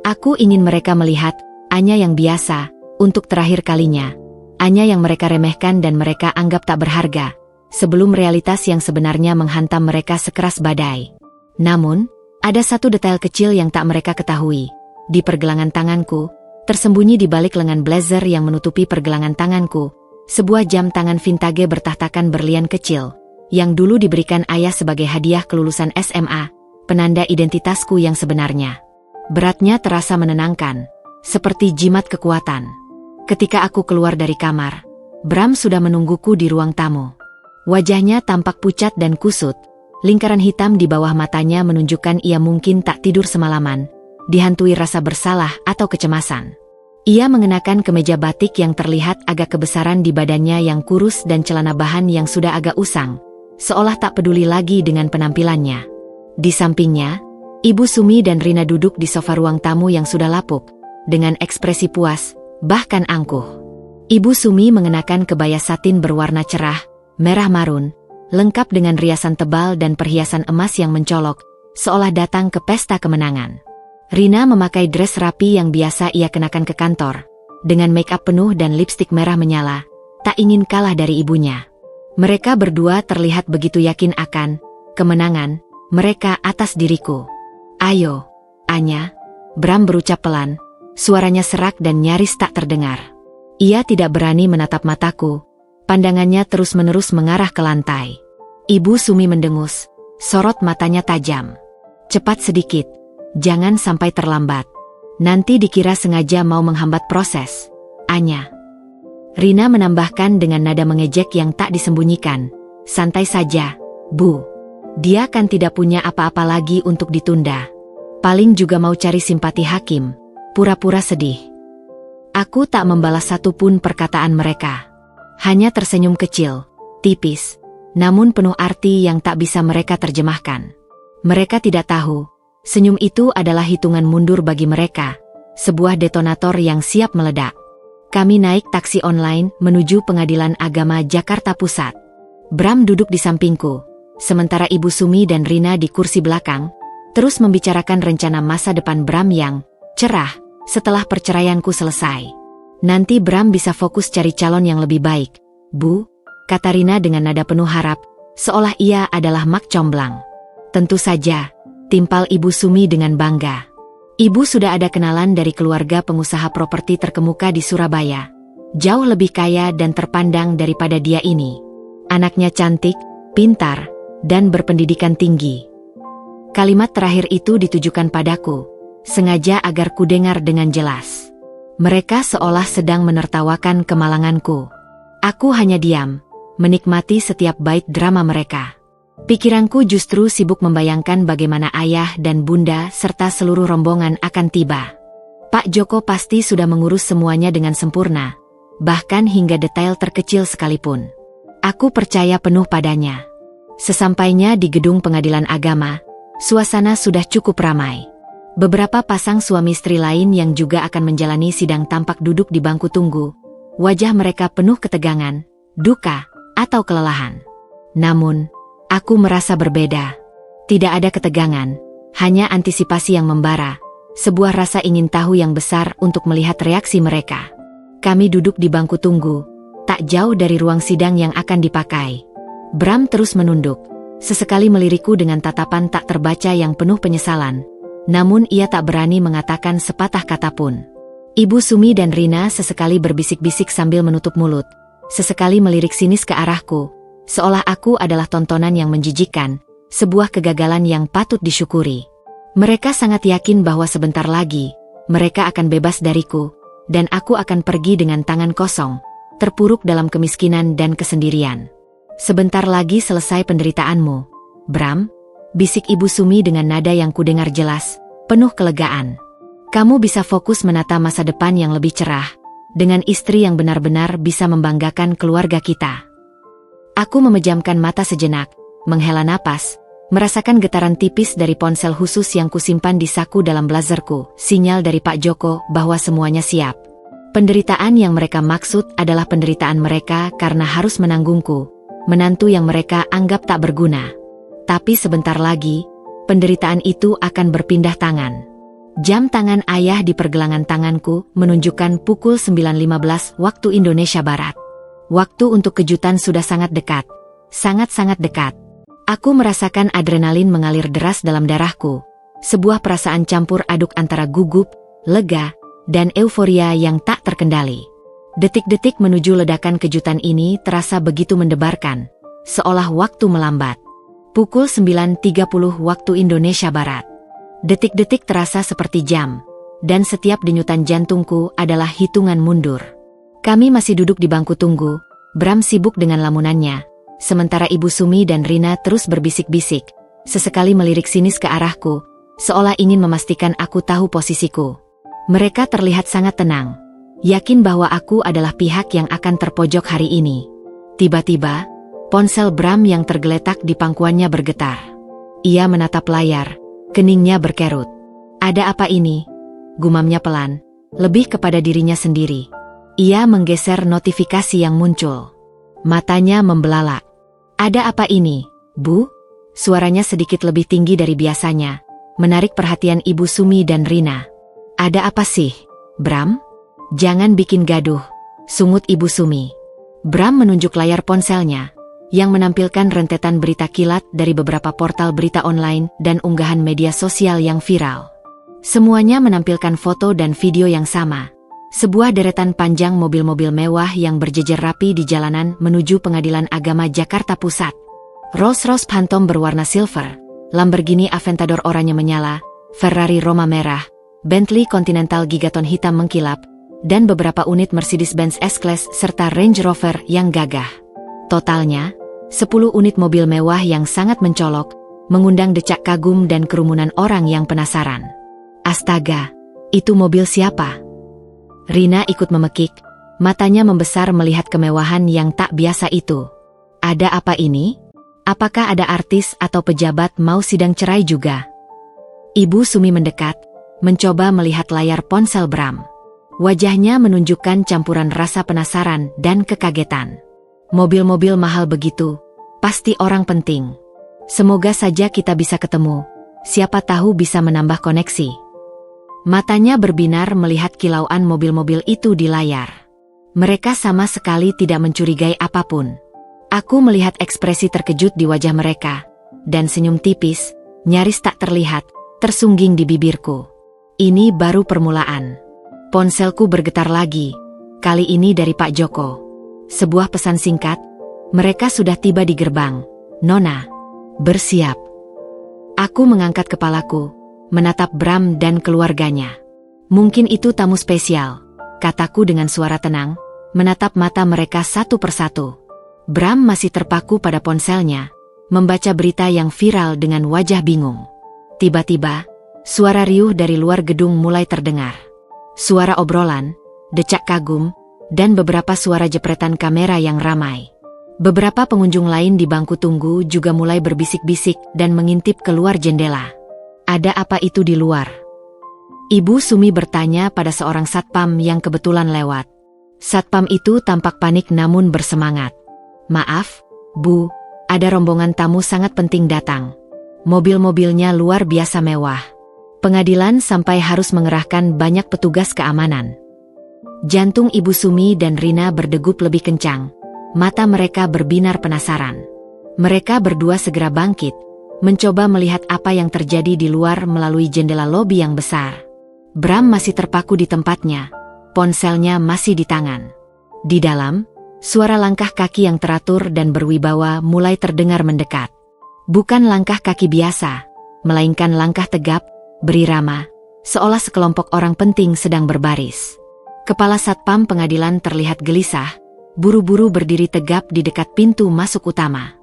Aku ingin mereka melihat Anya yang biasa, untuk terakhir kalinya. Anya yang mereka remehkan dan mereka anggap tak berharga, sebelum realitas yang sebenarnya menghantam mereka sekeras badai. Namun, ada satu detail kecil yang tak mereka ketahui. Di pergelangan tanganku, tersembunyi di balik lengan blazer yang menutupi pergelangan tanganku, sebuah jam tangan vintage bertahtakan berlian kecil, yang dulu diberikan ayah sebagai hadiah kelulusan SMA, penanda identitasku yang sebenarnya. Beratnya terasa menenangkan, seperti jimat kekuatan. Ketika aku keluar dari kamar, Bram sudah menungguku di ruang tamu. Wajahnya tampak pucat dan kusut, lingkaran hitam di bawah matanya menunjukkan ia mungkin tak tidur semalaman, dihantui rasa bersalah atau kecemasan. Ia mengenakan kemeja batik yang terlihat agak kebesaran di badannya yang kurus dan celana bahan yang sudah agak usang, seolah tak peduli lagi dengan penampilannya. Di sampingnya, Ibu Sumi dan Rina duduk di sofa ruang tamu yang sudah lapuk, dengan ekspresi puas, bahkan angkuh. Ibu Sumi mengenakan kebaya satin berwarna cerah, merah marun, lengkap dengan riasan tebal dan perhiasan emas yang mencolok, seolah datang ke pesta kemenangan. Rina memakai dress rapi yang biasa ia kenakan ke kantor, dengan make-up penuh dan lipstik merah menyala, tak ingin kalah dari ibunya. Mereka berdua terlihat begitu yakin akan kemenangan mereka atas diriku. "Ayo, Anya," Bram berucap pelan, suaranya serak dan nyaris tak terdengar. Ia tidak berani menatap mataku, pandangannya terus-menerus mengarah ke lantai. Ibu Sumi mendengus, sorot matanya tajam. "Cepat sedikit. Jangan sampai terlambat. Nanti dikira sengaja mau menghambat proses, Anya." Rina menambahkan dengan nada mengejek yang tak disembunyikan, "Santai saja, Bu. Dia kan tidak punya apa-apa lagi untuk ditunda. Paling juga mau cari simpati hakim, pura-pura sedih." Aku tak membalas satupun perkataan mereka. Hanya tersenyum kecil, tipis, namun penuh arti yang tak bisa mereka terjemahkan. Mereka tidak tahu, senyum itu adalah hitungan mundur bagi mereka, sebuah detonator yang siap meledak. Kami naik taksi online menuju Pengadilan Agama Jakarta Pusat. Bram duduk di sampingku, sementara Ibu Sumi dan Rina di kursi belakang, terus membicarakan rencana masa depan Bram yang cerah setelah perceraianku selesai. "Nanti Bram bisa fokus cari calon yang lebih baik, Bu," kata Rina dengan nada penuh harap, seolah ia adalah mak comblang. "Tentu saja," timpal Ibu Sumi dengan bangga. Ibu sudah ada kenalan dari keluarga pengusaha properti terkemuka di Surabaya. Jauh lebih kaya dan terpandang daripada dia ini. Anaknya cantik, pintar, dan berpendidikan tinggi. Kalimat terakhir itu ditujukan padaku, sengaja agar kudengar dengan jelas. Mereka seolah sedang menertawakan kemalanganku. Aku hanya diam, menikmati setiap bait drama mereka. Pikiranku justru sibuk membayangkan bagaimana ayah dan bunda serta seluruh rombongan akan tiba. Pak Joko pasti sudah mengurus semuanya dengan sempurna, bahkan hingga detail terkecil sekalipun. Aku percaya penuh padanya. Sesampainya di gedung Pengadilan Agama, suasana sudah cukup ramai. Beberapa pasang suami istri lain yang juga akan menjalani sidang tampak duduk di bangku tunggu. Wajah mereka penuh ketegangan, duka, atau kelelahan. Namun, aku merasa berbeda. Tidak ada ketegangan, hanya antisipasi yang membara. Sebuah rasa ingin tahu yang besar untuk melihat reaksi mereka. Kami duduk di bangku tunggu, tak jauh dari ruang sidang yang akan dipakai. Bram terus menunduk, sesekali melirikku dengan tatapan tak terbaca yang penuh penyesalan. Namun ia tak berani mengatakan sepatah kata pun. Ibu Sumi dan Rina sesekali berbisik-bisik sambil menutup mulut. Sesekali melirik sinis ke arahku, seolah aku adalah tontonan yang menjijikkan, sebuah kegagalan yang patut disyukuri. Mereka sangat yakin bahwa sebentar lagi, mereka akan bebas dariku, dan aku akan pergi dengan tangan kosong, terpuruk dalam kemiskinan dan kesendirian. Sebentar lagi selesai penderitaanmu, Bram, bisik Ibu Sumi dengan nada yang kudengar jelas, penuh kelegaan. Kamu bisa fokus menata masa depan yang lebih cerah, dengan istri yang benar-benar bisa membanggakan keluarga kita. Aku memejamkan mata sejenak, menghela napas, merasakan getaran tipis dari ponsel khusus yang kusimpan di saku dalam blazerku, sinyal dari Pak Joko bahwa semuanya siap. Penderitaan yang mereka maksud adalah penderitaan mereka karena harus menanggungku, menantu yang mereka anggap tak berguna. Tapi sebentar lagi, penderitaan itu akan berpindah tangan. Jam tangan ayah di pergelangan tanganku menunjukkan pukul 9.15 waktu Indonesia Barat. Waktu untuk kejutan sudah sangat dekat. Sangat-sangat dekat. Aku merasakan adrenalin mengalir deras dalam darahku. Sebuah perasaan campur aduk antara gugup, lega, dan euforia yang tak terkendali. Detik-detik menuju ledakan kejutan ini terasa begitu mendebarkan, seolah waktu melambat. Pukul 9.30 waktu Indonesia Barat. Detik-detik terasa seperti jam, dan setiap denyutan jantungku adalah hitungan mundur. Kami masih duduk di bangku tunggu, Bram sibuk dengan lamunannya. Sementara Ibu Sumi dan Rina terus berbisik-bisik, sesekali melirik sinis ke arahku, seolah ingin memastikan aku tahu posisiku. Mereka terlihat sangat tenang, yakin bahwa aku adalah pihak yang akan terpojok hari ini. Tiba-tiba, ponsel Bram yang tergeletak di pangkuannya bergetar. Ia menatap layar, keningnya berkerut. "Ada apa ini?" gumamnya pelan, lebih kepada dirinya sendiri. Ia menggeser notifikasi yang muncul. Matanya membelalak. "Ada apa ini, Bu?" Suaranya sedikit lebih tinggi dari biasanya, menarik perhatian Ibu Sumi dan Rina. "Ada apa sih, Bram?" "Jangan bikin gaduh," sungut Ibu Sumi. Bram menunjuk layar ponselnya, yang menampilkan rentetan berita kilat dari beberapa portal berita online dan unggahan media sosial yang viral. Semuanya menampilkan foto dan video yang sama. Sebuah deretan panjang mobil-mobil mewah yang berjejer rapi di jalanan menuju Pengadilan Agama Jakarta Pusat. Rolls-Royce Phantom berwarna silver, Lamborghini Aventador oranye menyala, Ferrari Roma merah, Bentley Continental Gigaton hitam mengkilap, dan beberapa unit Mercedes-Benz S-Class serta Range Rover yang gagah. Totalnya, 10 unit mobil mewah yang sangat mencolok, mengundang decak kagum dan kerumunan orang yang penasaran. "Astaga, itu mobil siapa?" Rina ikut memekik, matanya membesar melihat kemewahan yang tak biasa itu. "Ada apa ini? Apakah ada artis atau pejabat mau sidang cerai juga?" Ibu Sumi mendekat, mencoba melihat layar ponsel Bram. Wajahnya menunjukkan campuran rasa penasaran dan kekagetan. "Mobil-mobil mahal begitu, pasti orang penting. Semoga saja kita bisa ketemu, siapa tahu bisa menambah koneksi." Matanya berbinar melihat kilauan mobil-mobil itu di layar. Mereka sama sekali tidak mencurigai apapun. Aku melihat ekspresi terkejut di wajah mereka, dan senyum tipis, nyaris tak terlihat, tersungging di bibirku. Ini baru permulaan. Ponselku bergetar lagi, kali ini dari Pak Joko. Sebuah pesan singkat, "Mereka sudah tiba di gerbang, Nona. Bersiap." Aku mengangkat kepalaku, menatap Bram dan keluarganya. "Mungkin itu tamu spesial," kataku dengan suara tenang, menatap mata mereka satu persatu. Bram masih terpaku pada ponselnya, membaca berita yang viral dengan wajah bingung. Tiba-tiba, suara riuh dari luar gedung mulai terdengar. Suara obrolan, decak kagum, dan beberapa suara jepretan kamera yang ramai. Beberapa pengunjung lain di bangku tunggu juga mulai berbisik-bisik dan mengintip keluar jendela. "Ada apa itu di luar?" Ibu Sumi bertanya pada seorang satpam yang kebetulan lewat. Satpam itu tampak panik namun bersemangat. "Maaf, Bu, ada rombongan tamu sangat penting datang. Mobil-mobilnya luar biasa mewah. Pengadilan sampai harus mengerahkan banyak petugas keamanan." Jantung Ibu Sumi dan Rina berdegup lebih kencang. Mata mereka berbinar penasaran. Mereka berdua segera bangkit, mencoba melihat apa yang terjadi di luar melalui jendela lobi yang besar. Bram masih terpaku di tempatnya, ponselnya masih di tangan. Di dalam, suara langkah kaki yang teratur dan berwibawa mulai terdengar mendekat. Bukan langkah kaki biasa, melainkan langkah tegap, berirama, seolah sekelompok orang penting sedang berbaris. Kepala satpam pengadilan terlihat gelisah, buru-buru berdiri tegap di dekat pintu masuk utama.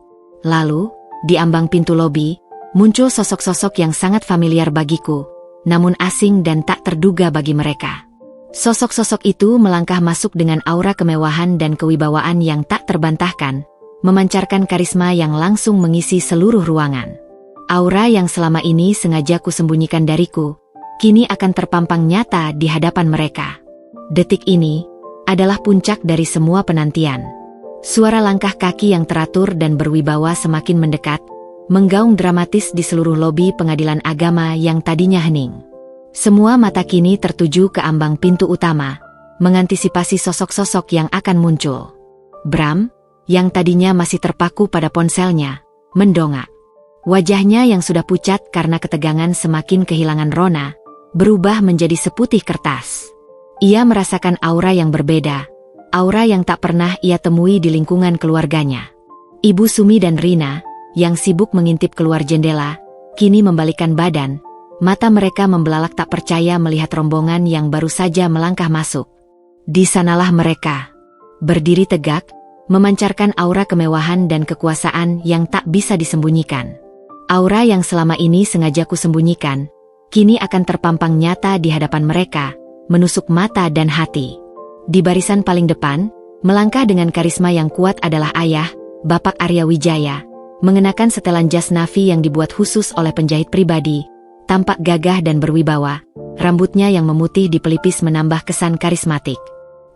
Lalu, di ambang pintu lobi, muncul sosok-sosok yang sangat familiar bagiku, namun asing dan tak terduga bagi mereka. Sosok-sosok itu melangkah masuk dengan aura kemewahan dan kewibawaan yang tak terbantahkan, memancarkan karisma yang langsung mengisi seluruh ruangan. Aura yang selama ini sengaja kusembunyikan dariku, kini akan terpampang nyata di hadapan mereka. Detik ini adalah puncak dari semua penantian. Suara langkah kaki yang teratur dan berwibawa semakin mendekat, menggaung dramatis di seluruh lobi pengadilan agama yang tadinya hening. Semua mata kini tertuju ke ambang pintu utama, mengantisipasi sosok-sosok yang akan muncul. Bram, yang tadinya masih terpaku pada ponselnya, mendongak. Wajahnya yang sudah pucat karena ketegangan semakin kehilangan rona, berubah menjadi seputih kertas. Ia merasakan aura yang berbeda, aura yang tak pernah ia temui di lingkungan keluarganya. Ibu Sumi dan Rina, yang sibuk mengintip keluar jendela, kini membalikkan badan, mata mereka membelalak tak percaya melihat rombongan yang baru saja melangkah masuk. Di sanalah mereka, berdiri tegak, memancarkan aura kemewahan dan kekuasaan yang tak bisa disembunyikan. Aura yang selama ini sengaja kusembunyikan, kini akan terpampang nyata di hadapan mereka, menusuk mata dan hati. Di barisan paling depan, melangkah dengan karisma yang kuat adalah ayah, Bapak Arya Wijaya, mengenakan setelan jas navy yang dibuat khusus oleh penjahit pribadi, tampak gagah dan berwibawa, rambutnya yang memutih di pelipis menambah kesan karismatik.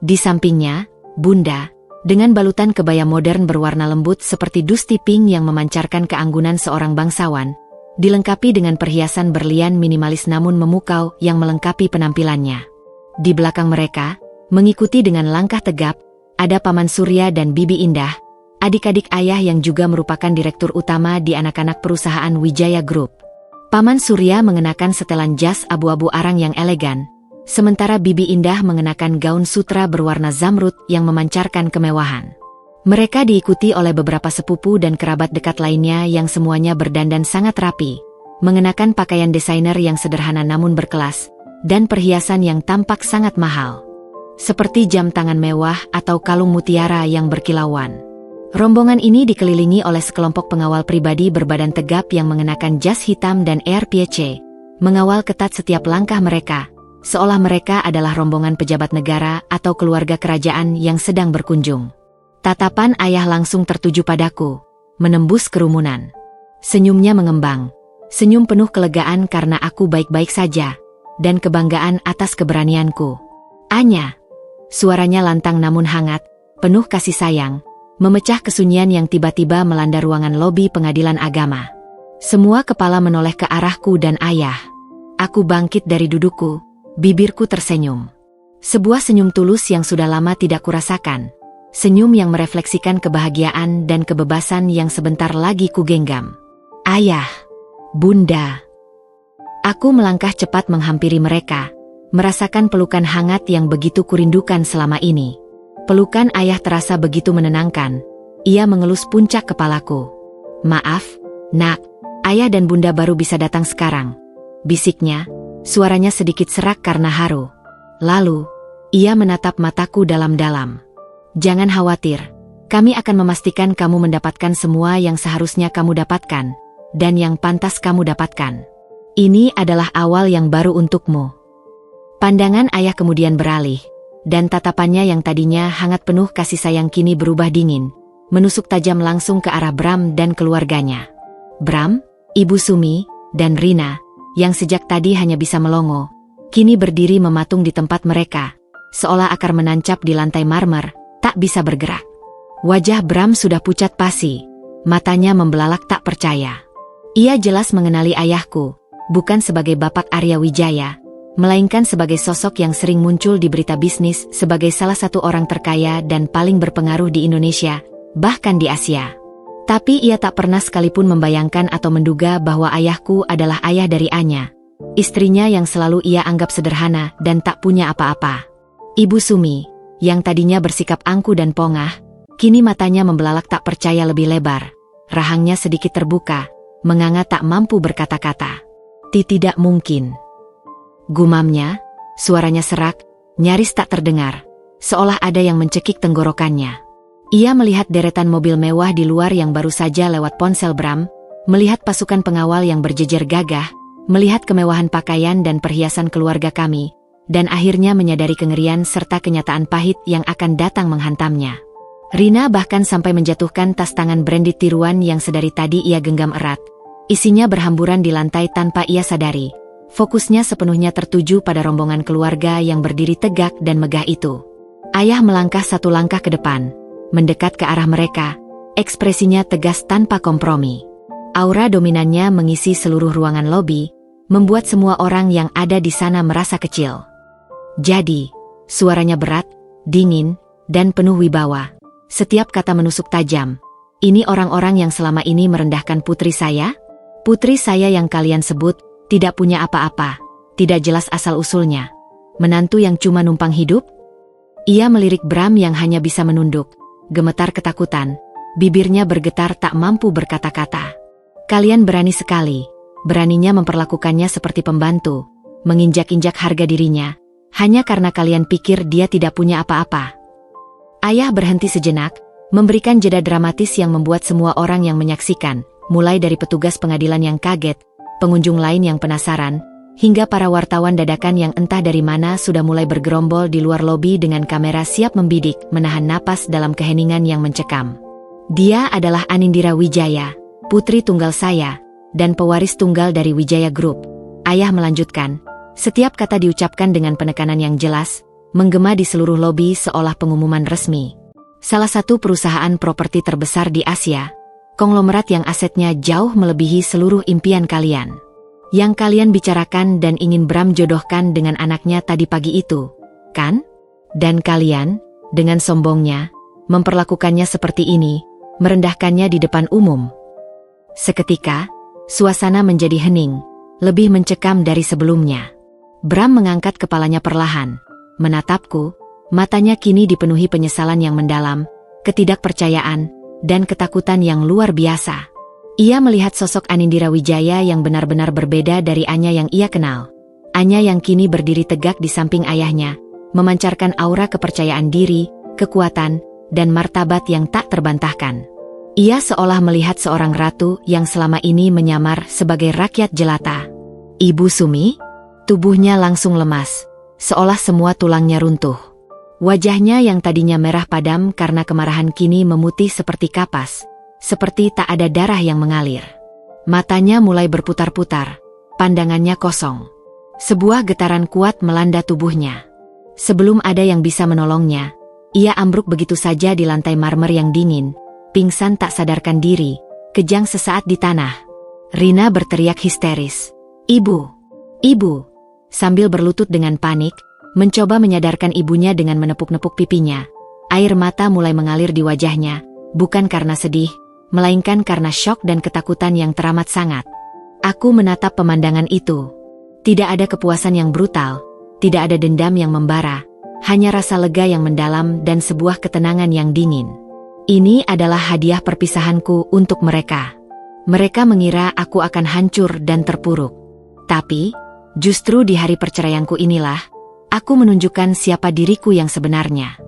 Di sampingnya, Bunda, dengan balutan kebaya modern berwarna lembut seperti dusti pink yang memancarkan keanggunan seorang bangsawan, dilengkapi dengan perhiasan berlian minimalis namun memukau yang melengkapi penampilannya. Di belakang mereka, mengikuti dengan langkah tegap, ada Paman Surya dan Bibi Indah, adik-adik ayah yang juga merupakan direktur utama di anak-anak perusahaan Wijaya Group. Paman Surya mengenakan setelan jas abu-abu arang yang elegan, sementara Bibi Indah mengenakan gaun sutra berwarna zamrud yang memancarkan kemewahan. Mereka diikuti oleh beberapa sepupu dan kerabat dekat lainnya yang semuanya berdandan sangat rapi, mengenakan pakaian desainer yang sederhana namun berkelas, dan perhiasan yang tampak sangat mahal, seperti jam tangan mewah atau kalung mutiara yang berkilauan. Rombongan ini dikelilingi oleh sekelompok pengawal pribadi berbadan tegap yang mengenakan jas hitam dan RPC, mengawal ketat setiap langkah mereka, seolah mereka adalah rombongan pejabat negara atau keluarga kerajaan yang sedang berkunjung. Tatapan ayah langsung tertuju padaku, menembus kerumunan. Senyumnya mengembang, senyum penuh kelegaan karena aku baik-baik saja, dan kebanggaan atas keberanianku. "Anya," suaranya lantang namun hangat, penuh kasih sayang, memecah kesunyian yang tiba-tiba melanda ruangan lobi pengadilan agama. Semua kepala menoleh ke arahku dan ayah. Aku bangkit dari dudukku, bibirku tersenyum. Sebuah senyum tulus yang sudah lama tidak kurasakan. Senyum yang merefleksikan kebahagiaan dan kebebasan yang sebentar lagi kugenggam. "Ayah, Bunda." Aku melangkah cepat menghampiri mereka, merasakan pelukan hangat yang begitu kurindukan selama ini. Pelukan ayah terasa begitu menenangkan. Ia mengelus puncak kepalaku. "Maaf, Nak, ayah dan Bunda baru bisa datang sekarang," bisiknya, suaranya sedikit serak karena haru. Lalu, ia menatap mataku dalam-dalam. "Jangan khawatir, kami akan memastikan kamu mendapatkan semua yang seharusnya kamu dapatkan, dan yang pantas kamu dapatkan. Ini adalah awal yang baru untukmu." Pandangan ayah kemudian beralih, dan tatapannya yang tadinya hangat penuh kasih sayang kini berubah dingin, menusuk tajam langsung ke arah Bram dan keluarganya. Bram, Ibu Sumi, dan Rina, yang sejak tadi hanya bisa melongo, kini berdiri mematung di tempat mereka, seolah akar menancap di lantai marmer, tak bisa bergerak. Wajah Bram sudah pucat pasi, matanya membelalak tak percaya. Ia jelas mengenali ayahku, bukan sebagai Bapak Arya Wijaya, melainkan sebagai sosok yang sering muncul di berita bisnis sebagai salah satu orang terkaya dan paling berpengaruh di Indonesia, bahkan di Asia. Tapi ia tak pernah sekalipun membayangkan atau menduga bahwa ayahku adalah ayah dari Anya, istrinya yang selalu ia anggap sederhana dan tak punya apa-apa. Ibu Sumi, yang tadinya bersikap angkuh dan pongah, kini matanya membelalak tak percaya lebih lebar. Rahangnya sedikit terbuka, menganga tak mampu berkata-kata. Tidak mungkin. Gumamnya, suaranya serak, nyaris tak terdengar, seolah ada yang mencekik tenggorokannya. Ia melihat deretan mobil mewah di luar yang baru saja lewat ponsel Bram, melihat pasukan pengawal yang berjejer gagah, melihat kemewahan pakaian dan perhiasan keluarga kami, dan akhirnya menyadari kengerian serta kenyataan pahit yang akan datang menghantamnya. Rina bahkan sampai menjatuhkan tas tangan branded tiruan yang sedari tadi ia genggam erat. Isinya berhamburan di lantai tanpa ia sadari. Fokusnya sepenuhnya tertuju pada rombongan keluarga yang berdiri tegak dan megah itu. Ayah melangkah satu langkah ke depan, mendekat ke arah mereka, ekspresinya tegas tanpa kompromi. Aura dominannya mengisi seluruh ruangan lobi, membuat semua orang yang ada di sana merasa kecil. Jadi, suaranya berat, dingin, dan penuh wibawa. Setiap kata menusuk tajam. Ini orang-orang yang selama ini merendahkan putri saya? Putri saya yang kalian sebut, tidak punya apa-apa, tidak jelas asal-usulnya. Menantu yang cuma numpang hidup? Ia melirik Bram yang hanya bisa menunduk, gemetar ketakutan, bibirnya bergetar tak mampu berkata-kata. Kalian berani sekali, beraninya memperlakukannya seperti pembantu, menginjak-injak harga dirinya, hanya karena kalian pikir dia tidak punya apa-apa. Ayah berhenti sejenak, memberikan jeda dramatis yang membuat semua orang yang menyaksikan, mulai dari petugas pengadilan yang kaget, pengunjung lain yang penasaran, hingga para wartawan dadakan yang entah dari mana sudah mulai bergerombol di luar lobi dengan kamera siap membidik, menahan napas dalam keheningan yang mencekam. Dia adalah Anindira Wijaya, putri tunggal saya, dan pewaris tunggal dari Wijaya Group. Ayah melanjutkan, setiap kata diucapkan dengan penekanan yang jelas, menggema di seluruh lobi seolah pengumuman resmi. Salah satu perusahaan properti terbesar di Asia, konglomerat yang asetnya jauh melebihi seluruh impian kalian. Yang kalian bicarakan dan ingin Bram jodohkan dengan anaknya tadi pagi itu, kan? Dan kalian, dengan sombongnya, memperlakukannya seperti ini, merendahkannya di depan umum. Seketika, suasana menjadi hening, lebih mencekam dari sebelumnya. Bram mengangkat kepalanya perlahan, menatapku, matanya kini dipenuhi penyesalan yang mendalam, ketidakpercayaan, dan ketakutan yang luar biasa. Ia melihat sosok Anindira Wijaya yang benar-benar berbeda dari Anya yang ia kenal. Anya yang kini berdiri tegak di samping ayahnya, memancarkan aura kepercayaan diri, kekuatan, dan martabat yang tak terbantahkan. Ia seolah melihat seorang ratu yang selama ini menyamar sebagai rakyat jelata. Ibu Sumi? Tubuhnya langsung lemas, seolah semua tulangnya runtuh. Wajahnya yang tadinya merah padam karena kemarahan kini memutih seperti kapas, seperti tak ada darah yang mengalir. Matanya mulai berputar-putar, pandangannya kosong. Sebuah getaran kuat melanda tubuhnya. Sebelum ada yang bisa menolongnya, ia ambruk begitu saja di lantai marmer yang dingin, pingsan tak sadarkan diri, kejang sesaat di tanah. Rina berteriak histeris, "Ibu! Ibu!" Sambil berlutut dengan panik, mencoba menyadarkan ibunya dengan menepuk-nepuk pipinya. Air mata mulai mengalir di wajahnya, bukan karena sedih, melainkan karena syok dan ketakutan yang teramat sangat. Aku menatap pemandangan itu. Tidak ada kepuasan yang brutal, tidak ada dendam yang membara, hanya rasa lega yang mendalam dan sebuah ketenangan yang dingin. Ini adalah hadiah perpisahanku untuk mereka. Mereka mengira aku akan hancur dan terpuruk. Tapi, justru di hari perceraianku inilah, aku menunjukkan siapa diriku yang sebenarnya.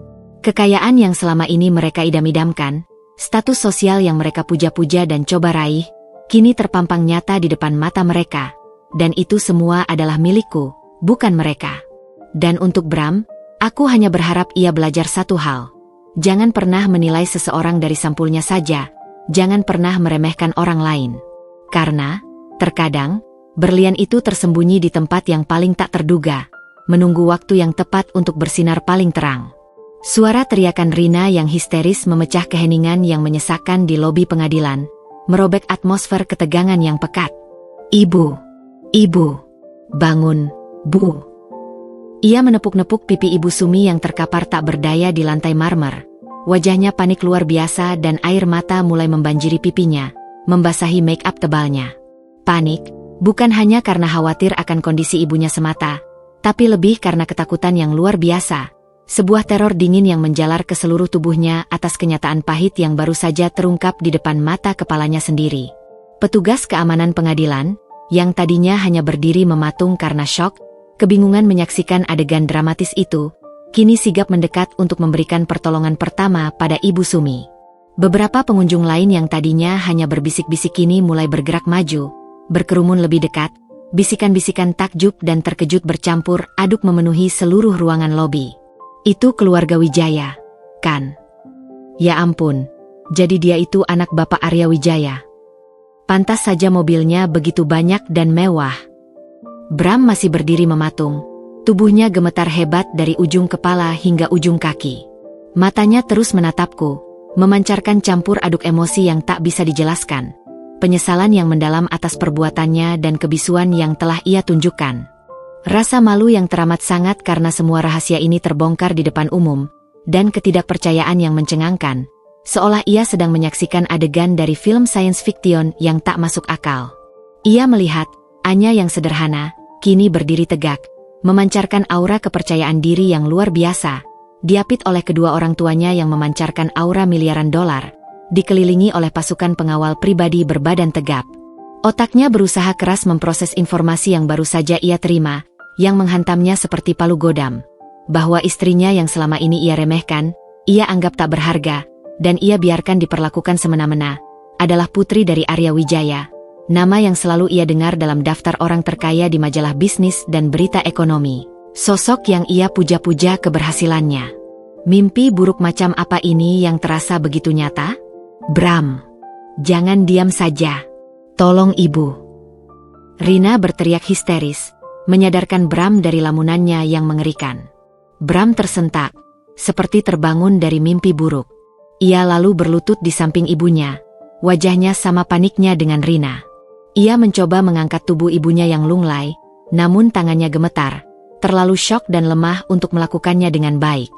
Kekayaan yang selama ini mereka idam-idamkan, status sosial yang mereka puja-puja dan coba raih, kini terpampang nyata di depan mata mereka. Dan itu semua adalah milikku, bukan mereka. Dan untuk Bram, aku hanya berharap ia belajar satu hal. Jangan pernah menilai seseorang dari sampulnya saja, jangan pernah meremehkan orang lain. Karena, terkadang, berlian itu tersembunyi di tempat yang paling tak terduga. menunggu waktu yang tepat untuk bersinar paling terang. Suara teriakan Rina yang histeris memecah keheningan yang menyesakkan di lobi pengadilan, merobek atmosfer ketegangan yang pekat. Ibu, ibu, bangun, Bu. Ia menepuk-nepuk pipi Ibu Sumi yang terkapar tak berdaya di lantai marmer. Wajahnya panik luar biasa dan air mata mulai membanjiri pipinya, membasahi make up tebalnya. Panik, bukan hanya karena khawatir akan kondisi ibunya semata, tapi lebih karena ketakutan yang luar biasa. Sebuah teror dingin yang menjalar ke seluruh tubuhnya atas kenyataan pahit yang baru saja terungkap di depan mata kepalanya sendiri. Petugas keamanan pengadilan, yang tadinya hanya berdiri mematung karena syok, kebingungan menyaksikan adegan dramatis itu, kini sigap mendekat untuk memberikan pertolongan pertama pada Ibu Sumi. Beberapa pengunjung lain yang tadinya hanya berbisik-bisik kini mulai bergerak maju, berkerumun lebih dekat, bisikan-bisikan takjub dan terkejut bercampur aduk memenuhi seluruh ruangan lobi. Itu keluarga Wijaya, kan? Ya ampun, jadi dia itu anak Bapak Arya Wijaya. Pantas saja mobilnya begitu banyak dan mewah. Bram masih berdiri mematung, tubuhnya gemetar hebat dari ujung kepala hingga ujung kaki. Matanya terus menatapku, memancarkan campur aduk emosi yang tak bisa dijelaskan. Penyesalan yang mendalam atas perbuatannya dan kebisuan yang telah ia tunjukkan. Rasa malu yang teramat sangat karena semua rahasia ini terbongkar di depan umum, dan ketidakpercayaan yang mencengangkan, seolah ia sedang menyaksikan adegan dari film science fiction yang tak masuk akal. Ia melihat, Anya yang sederhana, kini berdiri tegak, memancarkan aura kepercayaan diri yang luar biasa, diapit oleh kedua orang tuanya yang memancarkan aura miliaran dolar, dikelilingi oleh pasukan pengawal pribadi berbadan tegap. Otaknya berusaha keras memproses informasi yang baru saja ia terima, yang menghantamnya seperti palu godam. Bahwa istrinya yang selama ini ia remehkan, ia anggap tak berharga, dan ia biarkan diperlakukan semena-mena, adalah putri dari Arya Wijaya, nama yang selalu ia dengar dalam daftar orang terkaya di majalah bisnis dan berita ekonomi. Sosok yang ia puja-puja keberhasilannya. Mimpi buruk macam apa ini yang terasa begitu nyata? Bram, jangan diam saja. Tolong ibu. Rina berteriak histeris, menyadarkan Bram dari lamunannya yang mengerikan. Bram tersentak, seperti terbangun dari mimpi buruk. Ia lalu berlutut di samping ibunya, wajahnya sama paniknya dengan Rina. Ia mencoba mengangkat tubuh ibunya yang lunglai, namun tangannya gemetar, terlalu syok dan lemah untuk melakukannya dengan baik.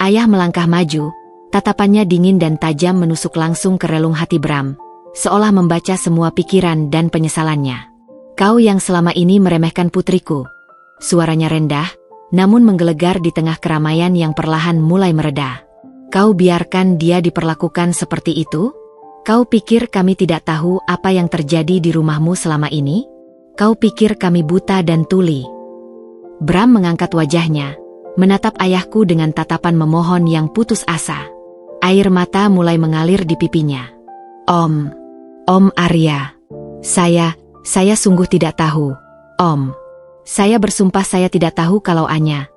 Ayah melangkah maju, tatapannya dingin dan tajam menusuk langsung ke relung hati Bram, seolah membaca semua pikiran dan penyesalannya. Kau yang selama ini meremehkan putriku. Suaranya rendah, namun menggelegar di tengah keramaian yang perlahan mulai mereda. Kau biarkan dia diperlakukan seperti itu? Kau pikir kami tidak tahu apa yang terjadi di rumahmu selama ini? Kau pikir kami buta dan tuli? Bram mengangkat wajahnya, menatap ayahku dengan tatapan memohon yang putus asa. Air mata mulai mengalir di pipinya. Om Arya. Saya sungguh tidak tahu, Om. Saya bersumpah saya tidak tahu kalau Anya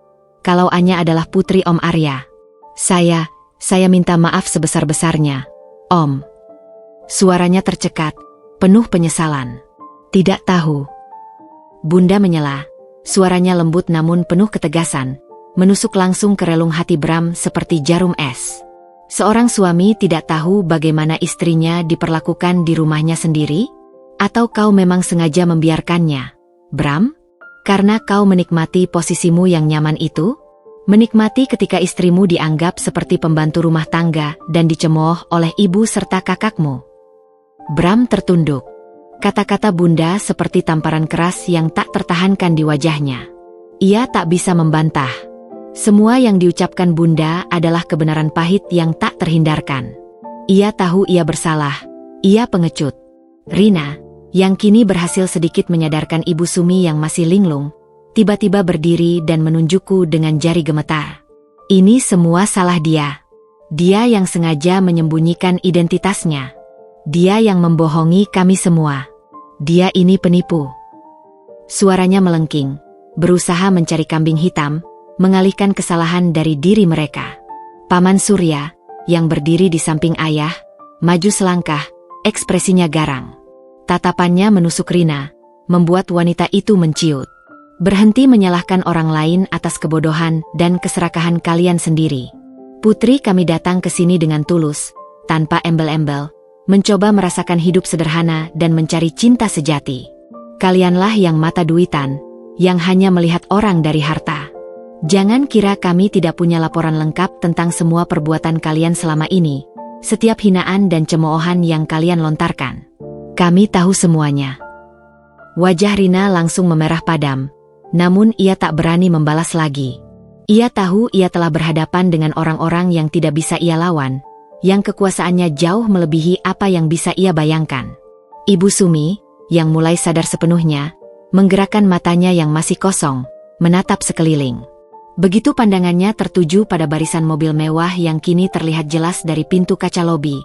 adalah putri Om Arya. Saya minta maaf sebesar-besarnya, Om. Suaranya tercekat, penuh penyesalan. Tidak tahu. Bunda menyela, suaranya lembut namun penuh ketegasan, menusuk langsung ke relung hati Bram seperti jarum es. Seorang suami tidak tahu bagaimana istrinya diperlakukan di rumahnya sendiri? Atau kau memang sengaja membiarkannya, Bram? Karena kau menikmati posisimu yang nyaman itu? Menikmati ketika istrimu dianggap seperti pembantu rumah tangga dan dicemooh oleh ibu serta kakakmu. Bram tertunduk. Kata-kata bunda seperti tamparan keras yang tak tertahankan di wajahnya. Ia tak bisa membantah. Semua yang diucapkan bunda adalah kebenaran pahit yang tak terhindarkan. Ia tahu ia bersalah. Ia pengecut. Rina, yang kini berhasil sedikit menyadarkan Ibu Sumi yang masih linglung, tiba-tiba berdiri dan menunjukku dengan jari gemetar. Ini semua salah dia. Dia yang sengaja menyembunyikan identitasnya. Dia yang membohongi kami semua. Dia ini penipu. Suaranya melengking, berusaha mencari kambing hitam, mengalihkan kesalahan dari diri mereka. Paman Surya, yang berdiri di samping ayah, maju selangkah, ekspresinya garang. Tatapannya menusuk Rina, membuat wanita itu menciut. Berhenti menyalahkan orang lain atas kebodohan dan keserakahan kalian sendiri. Putri kami datang ke sini dengan tulus, tanpa embel-embel, mencoba merasakan hidup sederhana dan mencari cinta sejati. Kalianlah yang mata duitan, yang hanya melihat orang dari harta. Jangan kira kami tidak punya laporan lengkap tentang semua perbuatan kalian selama ini, setiap hinaan dan cemoohan yang kalian lontarkan. Kami tahu semuanya. Wajah Rina langsung memerah padam, namun ia tak berani membalas lagi. Ia tahu ia telah berhadapan dengan orang-orang yang tidak bisa ia lawan, yang kekuasaannya jauh melebihi apa yang bisa ia bayangkan. Ibu Sumi, yang mulai sadar sepenuhnya, menggerakkan matanya yang masih kosong, menatap sekeliling. Begitu pandangannya tertuju pada barisan mobil mewah yang kini terlihat jelas dari pintu kaca lobi.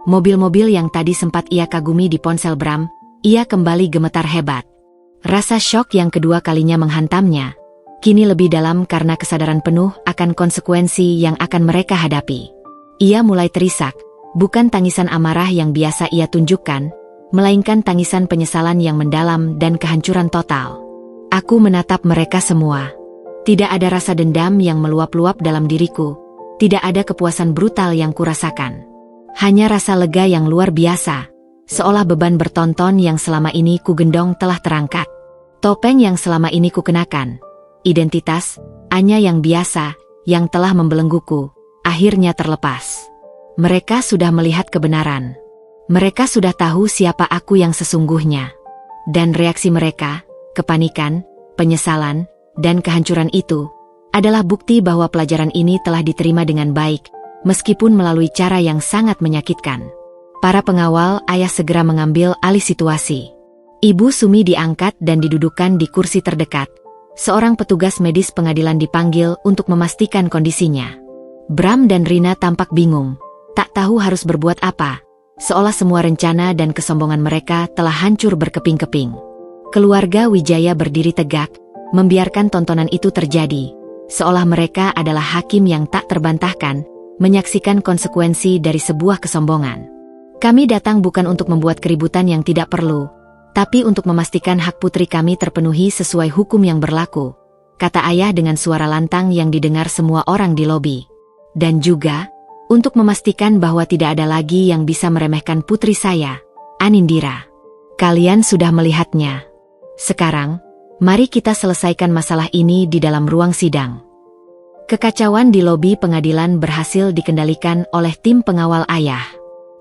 Mobil-mobil yang tadi sempat ia kagumi di ponsel Bram, ia kembali gemetar hebat. Rasa syok yang kedua kalinya menghantamnya, kini lebih dalam karena kesadaran penuh akan konsekuensi yang akan mereka hadapi. Ia mulai terisak, bukan tangisan amarah yang biasa ia tunjukkan, melainkan tangisan penyesalan yang mendalam dan kehancuran total. Aku menatap mereka semua. Tidak ada rasa dendam yang meluap-luap dalam diriku, tidak ada kepuasan brutal yang kurasakan. Hanya rasa lega yang luar biasa, seolah beban bertonton yang selama ini ku gendong telah terangkat. Topeng yang selama ini ku kenakan, identitas, Anya yang biasa, yang telah membelengguku, akhirnya terlepas. Mereka sudah melihat kebenaran. Mereka sudah tahu siapa aku yang sesungguhnya. Dan reaksi mereka, kepanikan, penyesalan, dan kehancuran itu, adalah bukti bahwa pelajaran ini telah diterima dengan baik, meskipun melalui cara yang sangat menyakitkan. Para pengawal ayah segera mengambil alih situasi. Ibu Sumi diangkat dan didudukkan di kursi terdekat. Seorang petugas medis pengadilan dipanggil untuk memastikan kondisinya. Bram dan Rina tampak bingung, tak tahu harus berbuat apa, seolah semua rencana dan kesombongan mereka telah hancur berkeping-keping. Keluarga Wijaya berdiri tegak, membiarkan tontonan itu terjadi, seolah mereka adalah hakim yang tak terbantahkan, menyaksikan konsekuensi dari sebuah kesombongan. Kami datang bukan untuk membuat keributan yang tidak perlu, tapi untuk memastikan hak putri kami terpenuhi sesuai hukum yang berlaku, kata ayah dengan suara lantang yang didengar semua orang di lobi. Dan juga, untuk memastikan bahwa tidak ada lagi yang bisa meremehkan putri saya, Anindira. Kalian sudah melihatnya. Sekarang, mari kita selesaikan masalah ini di dalam ruang sidang. Kekacauan di lobi pengadilan berhasil dikendalikan oleh tim pengawal ayah.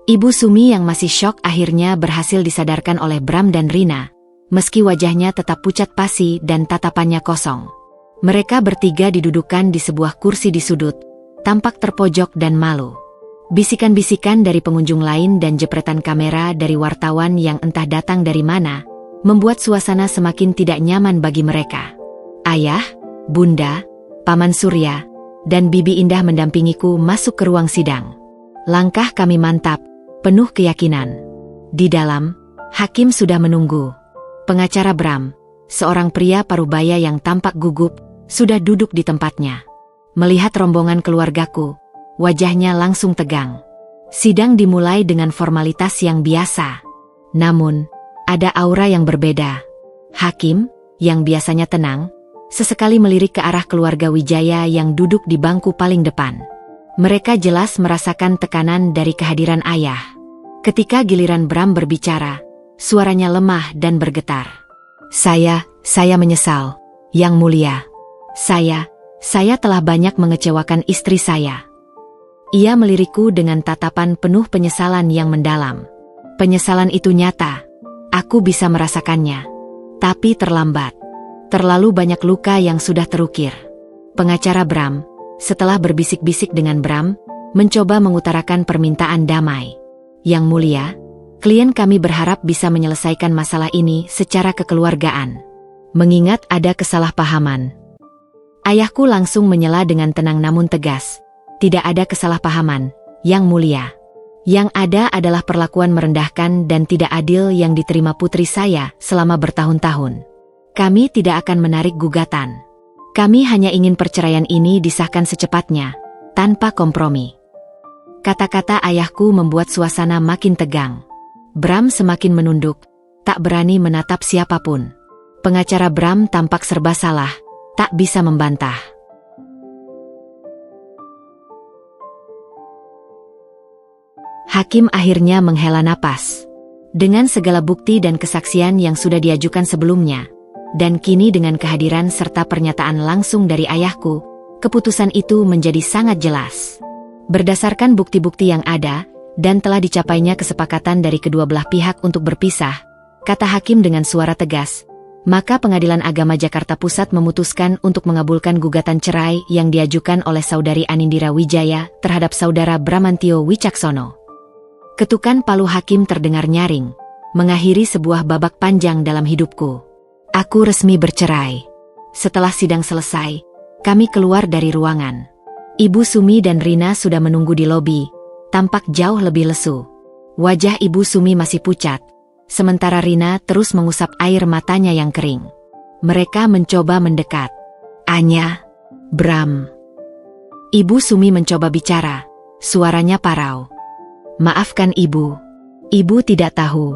Ibu Sumi yang masih syok akhirnya berhasil disadarkan oleh Bram dan Rina, meski wajahnya tetap pucat pasi dan tatapannya kosong. Mereka bertiga didudukan di sebuah kursi di sudut, tampak terpojok dan malu. Bisikan-bisikan dari pengunjung lain dan jepretan kamera dari wartawan yang entah datang dari mana, membuat suasana semakin tidak nyaman bagi mereka. Ayah, Bunda, Paman Surya, dan Bibi Indah mendampingiku masuk ke ruang sidang. Langkah kami mantap, penuh keyakinan. Di dalam, hakim sudah menunggu. Pengacara Bram, seorang pria parubaya yang tampak gugup, sudah duduk di tempatnya. Melihat rombongan keluargaku, wajahnya langsung tegang. Sidang dimulai dengan formalitas yang biasa. Namun, ada aura yang berbeda. Hakim, yang biasanya tenang, sesekali melirik ke arah keluarga Wijaya yang duduk di bangku paling depan. Mereka jelas merasakan tekanan dari kehadiran ayah. Ketika giliran Bram berbicara, suaranya lemah dan bergetar. Saya menyesal, Yang Mulia. Saya telah banyak mengecewakan istri saya. Ia melirikku dengan tatapan penuh penyesalan yang mendalam. Penyesalan itu nyata. Aku bisa merasakannya. Tapi terlambat. Terlalu banyak luka yang sudah terukir. Pengacara Bram, setelah berbisik-bisik dengan Bram, mencoba mengutarakan permintaan damai. Yang Mulia, klien kami berharap bisa menyelesaikan masalah ini secara kekeluargaan. Mengingat ada kesalahpahaman. Ayahku langsung menyela dengan tenang namun tegas. Tidak ada kesalahpahaman, Yang Mulia. Yang ada adalah perlakuan merendahkan dan tidak adil yang diterima putri saya selama bertahun-tahun. Kami tidak akan menarik gugatan. Kami hanya ingin perceraian ini disahkan secepatnya, tanpa kompromi. Kata-kata ayahku membuat suasana makin tegang. Bram semakin menunduk, tak berani menatap siapapun. Pengacara Bram tampak serba salah, tak bisa membantah. Hakim akhirnya menghela napas. Dengan segala bukti dan kesaksian yang sudah diajukan sebelumnya, dan kini dengan kehadiran serta pernyataan langsung dari ayahku, keputusan itu menjadi sangat jelas. Berdasarkan bukti-bukti yang ada, dan telah dicapainya kesepakatan dari kedua belah pihak untuk berpisah, kata hakim dengan suara tegas, maka Pengadilan Agama Jakarta Pusat memutuskan untuk mengabulkan gugatan cerai yang diajukan oleh Saudari Anindira Wijaya terhadap Saudara Bramantio Wicaksono. Ketukan palu hakim terdengar nyaring, mengakhiri sebuah babak panjang dalam hidupku. Aku resmi bercerai. Setelah sidang selesai, kami keluar dari ruangan. Ibu Sumi dan Rina sudah menunggu di lobi, tampak jauh lebih lesu. Wajah Ibu Sumi masih pucat, sementara Rina terus mengusap air matanya yang kering. Mereka mencoba mendekat. Anya, Bram. Ibu Sumi mencoba bicara, suaranya parau. Maafkan ibu. Ibu tidak tahu.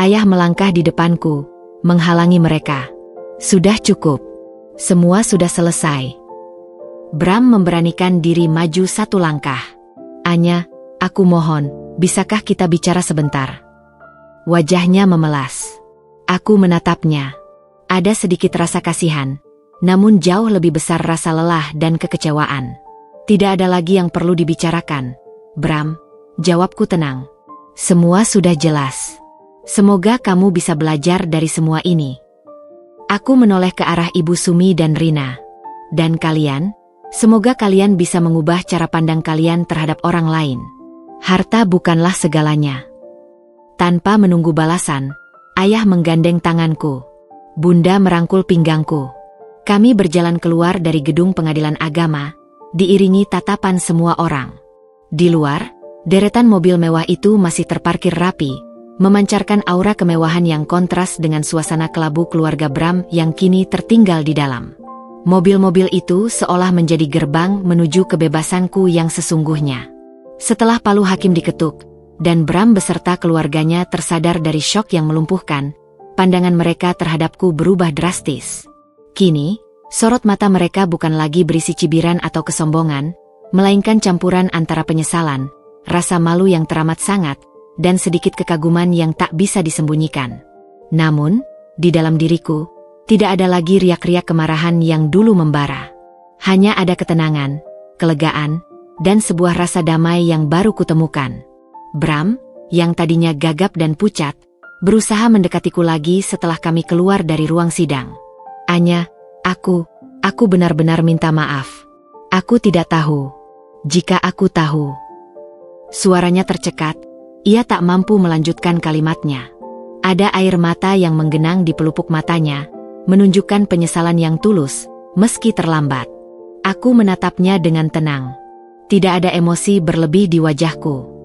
Ayah melangkah di depanku, menghalangi mereka. Sudah cukup. Semua sudah selesai. Bram memberanikan diri maju satu langkah. Anya, aku mohon, bisakah kita bicara sebentar? Wajahnya memelas. Aku menatapnya. Ada sedikit rasa kasihan, namun jauh lebih besar rasa lelah dan kekecewaan. Tidak ada lagi yang perlu dibicarakan. Bram, jawabku tenang. Semua sudah jelas. Semoga kamu bisa belajar dari semua ini. Aku menoleh ke arah Ibu Sumi dan Rina. Dan kalian, semoga kalian bisa mengubah cara pandang kalian terhadap orang lain. Harta bukanlah segalanya. Tanpa menunggu balasan, ayah menggandeng tanganku. Bunda merangkul pinggangku. Kami berjalan keluar dari gedung Pengadilan Agama, diiringi tatapan semua orang. Di luar, deretan mobil mewah itu masih terparkir rapi, memancarkan aura kemewahan yang kontras dengan suasana kelabu keluarga Bram yang kini tertinggal di dalam. Mobil-mobil itu seolah menjadi gerbang menuju kebebasanku yang sesungguhnya. Setelah palu hakim diketuk, dan Bram beserta keluarganya tersadar dari syok yang melumpuhkan, pandangan mereka terhadapku berubah drastis. Kini, sorot mata mereka bukan lagi berisi cibiran atau kesombongan, melainkan campuran antara penyesalan, rasa malu yang teramat sangat, dan sedikit kekaguman yang tak bisa disembunyikan. Namun, di dalam diriku, tidak ada lagi riak-riak kemarahan yang dulu membara. Hanya ada ketenangan, kelegaan, dan sebuah rasa damai yang baru kutemukan. Bram, yang tadinya gagap dan pucat, berusaha mendekatiku lagi setelah kami keluar dari ruang sidang. Anya, aku benar-benar minta maaf. Aku tidak tahu. Jika aku tahu. Suaranya tercekat, ia tak mampu melanjutkan kalimatnya. Ada air mata yang menggenang di pelupuk matanya, menunjukkan penyesalan yang tulus, meski terlambat. Aku menatapnya dengan tenang. Tidak ada emosi berlebih di wajahku.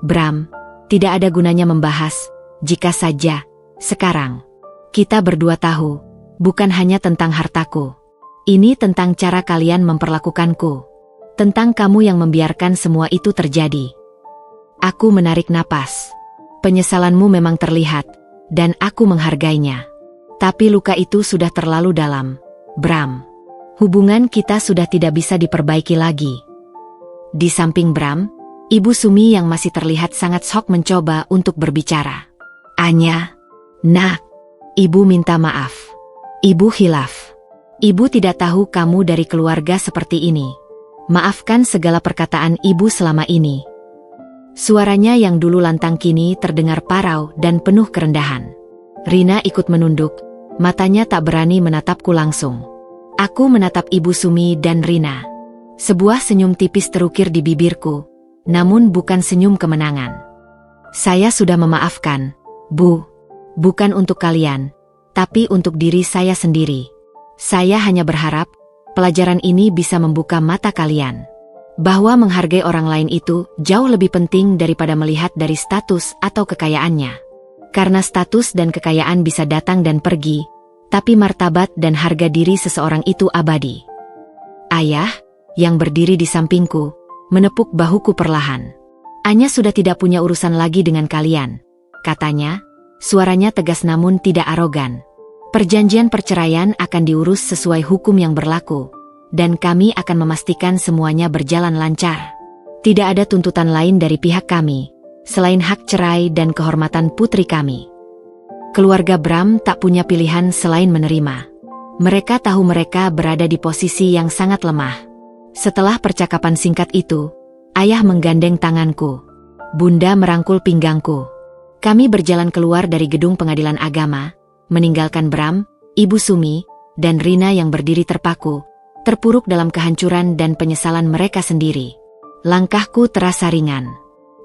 Bram, tidak ada gunanya membahas, jika saja, sekarang, kita berdua tahu, bukan hanya tentang hartaku. Ini tentang cara kalian memperlakukanku. Tentang kamu yang membiarkan semua itu terjadi. Aku menarik napas. Penyesalanmu memang terlihat, dan aku menghargainya. Tapi luka itu sudah terlalu dalam, Bram. Hubungan kita sudah tidak bisa diperbaiki lagi. Di samping Bram, Ibu Sumi yang masih terlihat sangat shock mencoba untuk berbicara. Anya, nak, Ibu minta maaf. Ibu khilaf. Ibu tidak tahu kamu dari keluarga seperti ini. Maafkan segala perkataan Ibu selama ini. Suaranya yang dulu lantang kini terdengar parau dan penuh kerendahan. Rina ikut menunduk, matanya tak berani menatapku langsung. Aku menatap Ibu Sumi dan Rina. Sebuah senyum tipis terukir di bibirku, namun bukan senyum kemenangan. Saya sudah memaafkan, Bu. Bukan untuk kalian, tapi untuk diri saya sendiri. Saya hanya berharap, pelajaran ini bisa membuka mata kalian. Bahwa menghargai orang lain itu jauh lebih penting daripada melihat dari status atau kekayaannya. Karena status dan kekayaan bisa datang dan pergi, tapi martabat dan harga diri seseorang itu abadi. Ayah, yang berdiri di sampingku, menepuk bahuku perlahan. Anya sudah tidak punya urusan lagi dengan kalian, katanya, suaranya tegas namun tidak arogan. Perjanjian perceraian akan diurus sesuai hukum yang berlaku, dan kami akan memastikan semuanya berjalan lancar. Tidak ada tuntutan lain dari pihak kami, selain hak cerai dan kehormatan putri kami. Keluarga Bram tak punya pilihan selain menerima. Mereka tahu mereka berada di posisi yang sangat lemah. Setelah percakapan singkat itu, ayah menggandeng tanganku. Bunda merangkul pinggangku. Kami berjalan keluar dari gedung pengadilan agama, meninggalkan Bram, Ibu Sumi, dan Rina yang berdiri terpaku, terpuruk dalam kehancuran dan penyesalan mereka sendiri. Langkahku terasa ringan.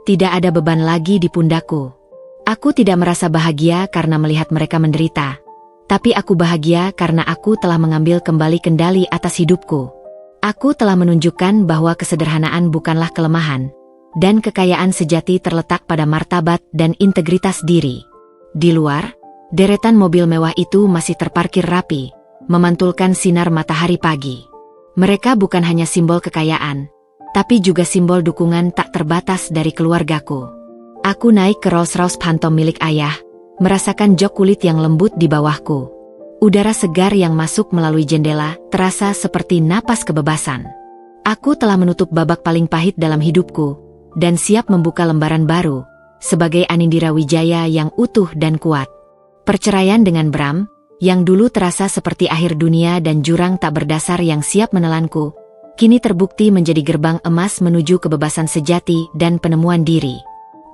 Tidak ada beban lagi di pundakku. Aku tidak merasa bahagia karena melihat mereka menderita, tapi aku bahagia karena aku telah mengambil kembali kendali atas hidupku. Aku telah menunjukkan bahwa kesederhanaan bukanlah kelemahan, dan kekayaan sejati terletak pada martabat dan integritas diri. Di luar, deretan mobil mewah itu masih terparkir rapi, memantulkan sinar matahari pagi. Mereka bukan hanya simbol kekayaan, tapi juga simbol dukungan tak terbatas dari keluargaku. Aku naik ke Rolls-Royce Phantom milik ayah, merasakan jok kulit yang lembut di bawahku. Udara segar yang masuk melalui jendela terasa seperti napas kebebasan. Aku telah menutup babak paling pahit dalam hidupku, dan siap membuka lembaran baru, sebagai Anindira Wijaya yang utuh dan kuat. Perceraian dengan Bram, yang dulu terasa seperti akhir dunia dan jurang tak berdasar yang siap menelanku, kini terbukti menjadi gerbang emas menuju kebebasan sejati dan penemuan diri.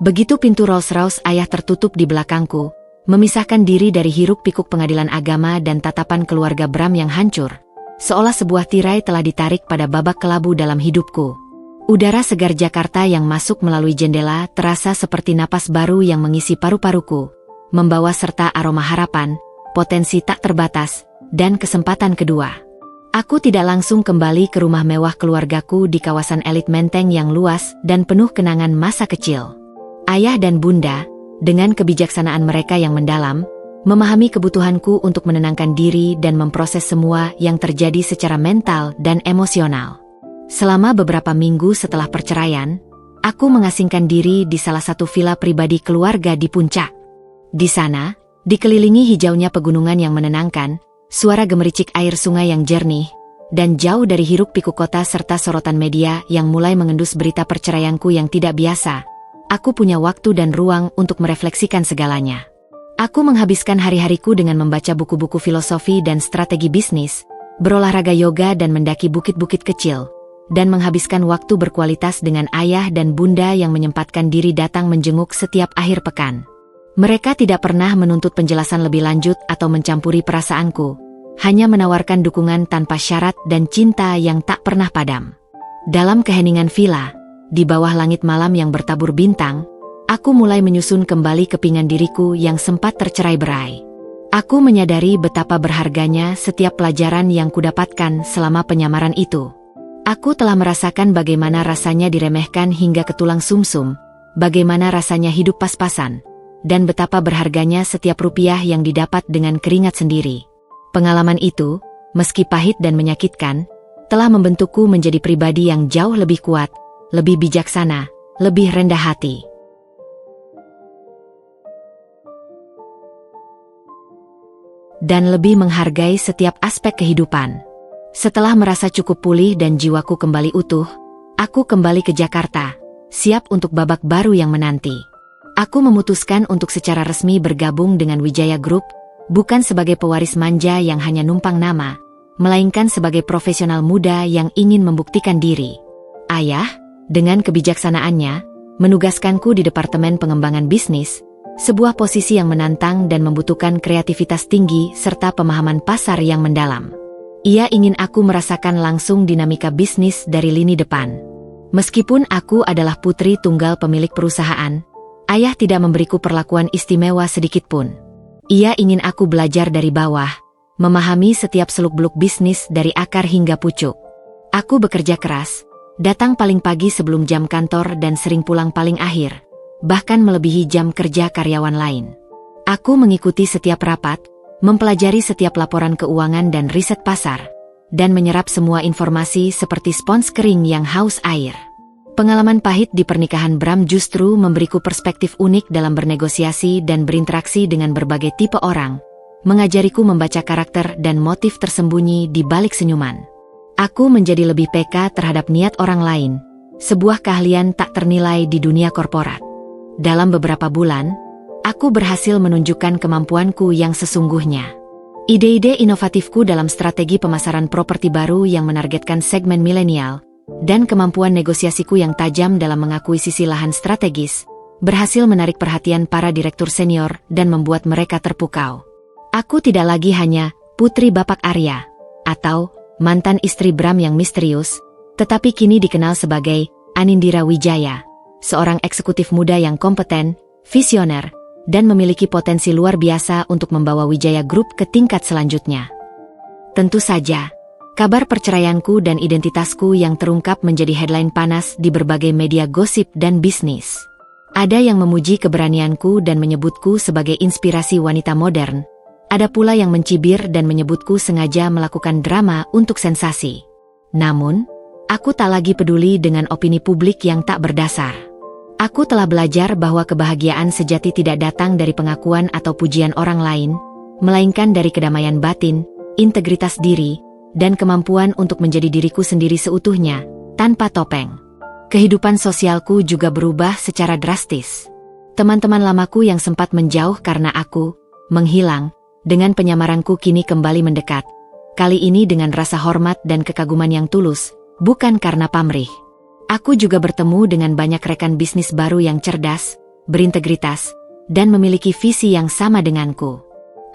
Begitu pintu Rolls-Royce ayah tertutup di belakangku, memisahkan diri dari hiruk-pikuk pengadilan agama dan tatapan keluarga Bram yang hancur, seolah sebuah tirai telah ditarik pada babak kelabu dalam hidupku. Udara segar Jakarta yang masuk melalui jendela terasa seperti napas baru yang mengisi paru-paruku, membawa serta aroma harapan, potensi tak terbatas, dan kesempatan kedua. Aku tidak langsung kembali ke rumah mewah keluargaku di kawasan elit Menteng yang luas dan penuh kenangan masa kecil. Ayah dan bunda, dengan kebijaksanaan mereka yang mendalam, memahami kebutuhanku untuk menenangkan diri dan memproses semua yang terjadi secara mental dan emosional. Selama beberapa minggu setelah perceraian, aku mengasingkan diri di salah satu villa pribadi keluarga di puncak. Di sana, dikelilingi hijaunya pegunungan yang menenangkan, suara gemericik air sungai yang jernih, dan jauh dari hiruk-pikuk kota serta sorotan media yang mulai mengendus berita perceraianku yang tidak biasa, aku punya waktu dan ruang untuk merefleksikan segalanya. Aku menghabiskan hari-hariku dengan membaca buku-buku filosofi dan strategi bisnis, berolahraga yoga dan mendaki bukit-bukit kecil, dan menghabiskan waktu berkualitas dengan ayah dan bunda yang menyempatkan diri datang menjenguk setiap akhir pekan. Mereka tidak pernah menuntut penjelasan lebih lanjut atau mencampuri perasaanku, hanya menawarkan dukungan tanpa syarat dan cinta yang tak pernah padam. Dalam keheningan villa, di bawah langit malam yang bertabur bintang, aku mulai menyusun kembali kepingan diriku yang sempat tercerai-berai. Aku menyadari betapa berharganya setiap pelajaran yang kudapatkan selama penyamaran itu. Aku telah merasakan bagaimana rasanya diremehkan hingga ke tulang sumsum, bagaimana rasanya hidup pas-pasan, dan betapa berharganya setiap rupiah yang didapat dengan keringat sendiri. Pengalaman itu, meski pahit dan menyakitkan, telah membentukku menjadi pribadi yang jauh lebih kuat, lebih bijaksana, lebih rendah hati, dan lebih menghargai setiap aspek kehidupan. Setelah merasa cukup pulih dan jiwaku kembali utuh, aku kembali ke Jakarta, siap untuk babak baru yang menanti. Aku memutuskan untuk secara resmi bergabung dengan Wijaya Group, bukan sebagai pewaris manja yang hanya numpang nama, melainkan sebagai profesional muda yang ingin membuktikan diri. Ayah, dengan kebijaksanaannya, menugaskanku di Departemen Pengembangan Bisnis, sebuah posisi yang menantang dan membutuhkan kreativitas tinggi serta pemahaman pasar yang mendalam. Ia ingin aku merasakan langsung dinamika bisnis dari lini depan. Meskipun aku adalah putri tunggal pemilik perusahaan, ayah tidak memberiku perlakuan istimewa sedikitpun. Ia ingin aku belajar dari bawah, memahami setiap seluk-beluk bisnis dari akar hingga pucuk. Aku bekerja keras, datang paling pagi sebelum jam kantor dan sering pulang paling akhir, bahkan melebihi jam kerja karyawan lain. Aku mengikuti setiap rapat, mempelajari setiap laporan keuangan dan riset pasar, dan menyerap semua informasi seperti spons kering yang haus air. Pengalaman pahit di pernikahan Bram justru memberiku perspektif unik dalam bernegosiasi dan berinteraksi dengan berbagai tipe orang, mengajariku membaca karakter dan motif tersembunyi di balik senyuman. Aku menjadi lebih peka terhadap niat orang lain, sebuah keahlian tak ternilai di dunia korporat. Dalam beberapa bulan, aku berhasil menunjukkan kemampuanku yang sesungguhnya. Ide-ide inovatifku dalam strategi pemasaran properti baru yang menargetkan segmen milenial, dan kemampuan negosiasiku yang tajam dalam mengakuisisi lahan strategis, berhasil menarik perhatian para direktur senior dan membuat mereka terpukau. Aku tidak lagi hanya putri Bapak Arya, atau mantan istri Bram yang misterius, tetapi kini dikenal sebagai Anindira Wijaya, seorang eksekutif muda yang kompeten, visioner, dan memiliki potensi luar biasa untuk membawa Wijaya Group ke tingkat selanjutnya. Tentu saja, kabar perceraianku dan identitasku yang terungkap menjadi headline panas di berbagai media gosip dan bisnis. Ada yang memuji keberanianku dan menyebutku sebagai inspirasi wanita modern. Ada pula yang mencibir dan menyebutku sengaja melakukan drama untuk sensasi. Namun, aku tak lagi peduli dengan opini publik yang tak berdasar. Aku telah belajar bahwa kebahagiaan sejati tidak datang dari pengakuan atau pujian orang lain, melainkan dari kedamaian batin, integritas diri, dan kemampuan untuk menjadi diriku sendiri seutuhnya, tanpa topeng. Kehidupan sosialku juga berubah secara drastis. Teman-teman lamaku yang sempat menjauh karena aku menghilang, dengan penyamaranku kini kembali mendekat. Kali ini dengan rasa hormat dan kekaguman yang tulus, bukan karena pamrih. Aku juga bertemu dengan banyak rekan bisnis baru yang cerdas, berintegritas, dan memiliki visi yang sama denganku.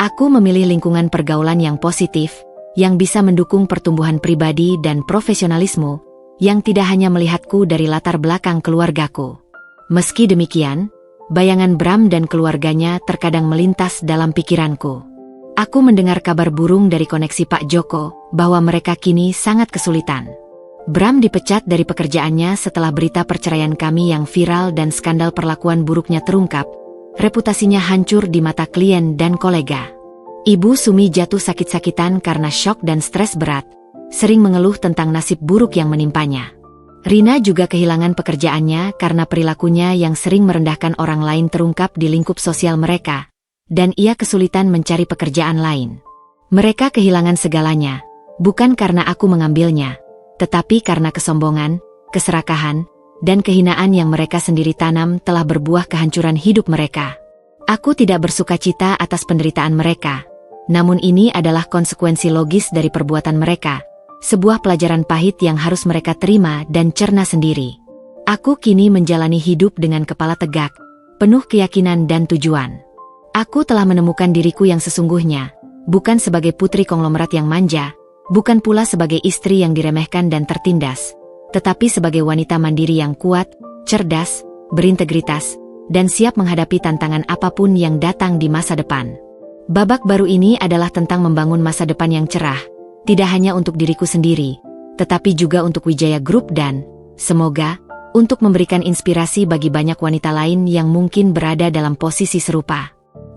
Aku memilih lingkungan pergaulan yang positif, yang bisa mendukung pertumbuhan pribadi dan profesionalisme, yang tidak hanya melihatku dari latar belakang keluargaku. Meski demikian, bayangan Bram dan keluarganya terkadang melintas dalam pikiranku. Aku mendengar kabar burung dari koneksi Pak Joko, bahwa mereka kini sangat kesulitan. Bram dipecat dari pekerjaannya setelah berita perceraian kami yang viral dan skandal perlakuan buruknya terungkap. Reputasinya hancur di mata klien dan kolega. Ibu Sumi jatuh sakit-sakitan karena syok dan stres berat, sering mengeluh tentang nasib buruk yang menimpanya. Rina juga kehilangan pekerjaannya karena perilakunya yang sering merendahkan orang lain terungkap di lingkup sosial mereka, dan ia kesulitan mencari pekerjaan lain. Mereka kehilangan segalanya, bukan karena aku mengambilnya, tetapi karena kesombongan, keserakahan, dan kehinaan yang mereka sendiri tanam telah berbuah kehancuran hidup mereka. Aku tidak bersukacita atas penderitaan mereka, namun ini adalah konsekuensi logis dari perbuatan mereka, sebuah pelajaran pahit yang harus mereka terima dan cerna sendiri. Aku kini menjalani hidup dengan kepala tegak, penuh keyakinan dan tujuan. Aku telah menemukan diriku yang sesungguhnya, bukan sebagai putri konglomerat yang manja, bukan pula sebagai istri yang diremehkan dan tertindas, tetapi sebagai wanita mandiri yang kuat, cerdas, berintegritas, dan siap menghadapi tantangan apapun yang datang di masa depan. Babak baru ini adalah tentang membangun masa depan yang cerah, tidak hanya untuk diriku sendiri, tetapi juga untuk Wijaya Group dan, semoga, untuk memberikan inspirasi bagi banyak wanita lain yang mungkin berada dalam posisi serupa.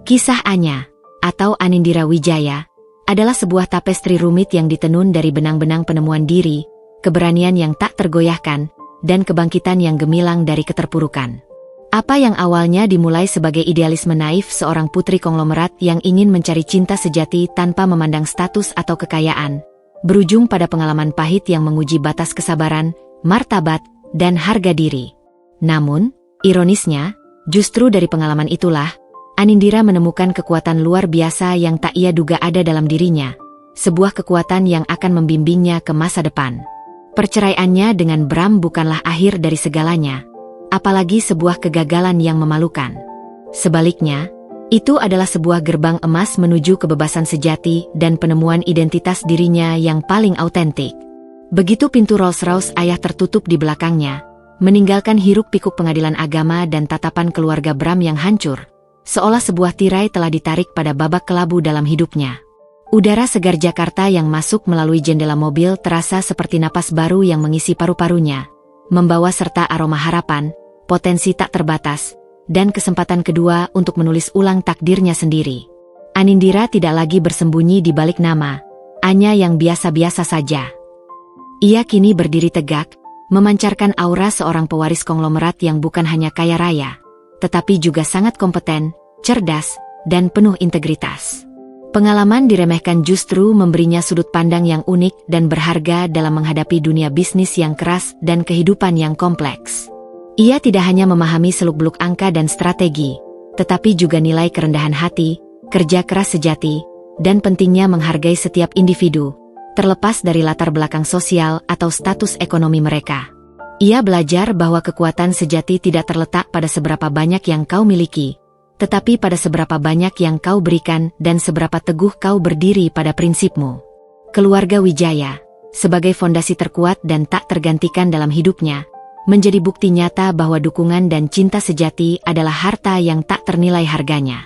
Kisah Anya, atau Anindira Wijaya, adalah sebuah tapestri rumit yang ditenun dari benang-benang penemuan diri, keberanian yang tak tergoyahkan, dan kebangkitan yang gemilang dari keterpurukan. Apa yang awalnya dimulai sebagai idealisme naif seorang putri konglomerat yang ingin mencari cinta sejati tanpa memandang status atau kekayaan, berujung pada pengalaman pahit yang menguji batas kesabaran, martabat, dan harga diri. Namun, ironisnya, justru dari pengalaman itulah, Anindira menemukan kekuatan luar biasa yang tak ia duga ada dalam dirinya, sebuah kekuatan yang akan membimbingnya ke masa depan. Perceraiannya dengan Bram bukanlah akhir dari segalanya, apalagi sebuah kegagalan yang memalukan. Sebaliknya, itu adalah sebuah gerbang emas menuju kebebasan sejati dan penemuan identitas dirinya yang paling autentik. Begitu pintu Rolls-Royce ayah tertutup di belakangnya, meninggalkan hiruk-pikuk pengadilan agama dan tatapan keluarga Bram yang hancur, seolah sebuah tirai telah ditarik pada babak kelabu dalam hidupnya. Udara segar Jakarta yang masuk melalui jendela mobil terasa seperti napas baru yang mengisi paru-parunya, membawa serta aroma harapan, potensi tak terbatas, dan kesempatan kedua untuk menulis ulang takdirnya sendiri. Anindira tidak lagi bersembunyi di balik nama Anya yang biasa-biasa saja. Ia kini berdiri tegak, memancarkan aura seorang pewaris konglomerat yang bukan hanya kaya raya, tetapi juga sangat kompeten, cerdas, dan penuh integritas. Pengalaman diremehkan justru memberinya sudut pandang yang unik dan berharga dalam menghadapi dunia bisnis yang keras dan kehidupan yang kompleks. Ia tidak hanya memahami seluk-beluk angka dan strategi, tetapi juga nilai kerendahan hati, kerja keras sejati, dan pentingnya menghargai setiap individu, terlepas dari latar belakang sosial atau status ekonomi mereka. Ia belajar bahwa kekuatan sejati tidak terletak pada seberapa banyak yang kau miliki, tetapi pada seberapa banyak yang kau berikan dan seberapa teguh kau berdiri pada prinsipmu. Keluarga Wijaya, sebagai fondasi terkuat dan tak tergantikan dalam hidupnya, menjadi bukti nyata bahwa dukungan dan cinta sejati adalah harta yang tak ternilai harganya.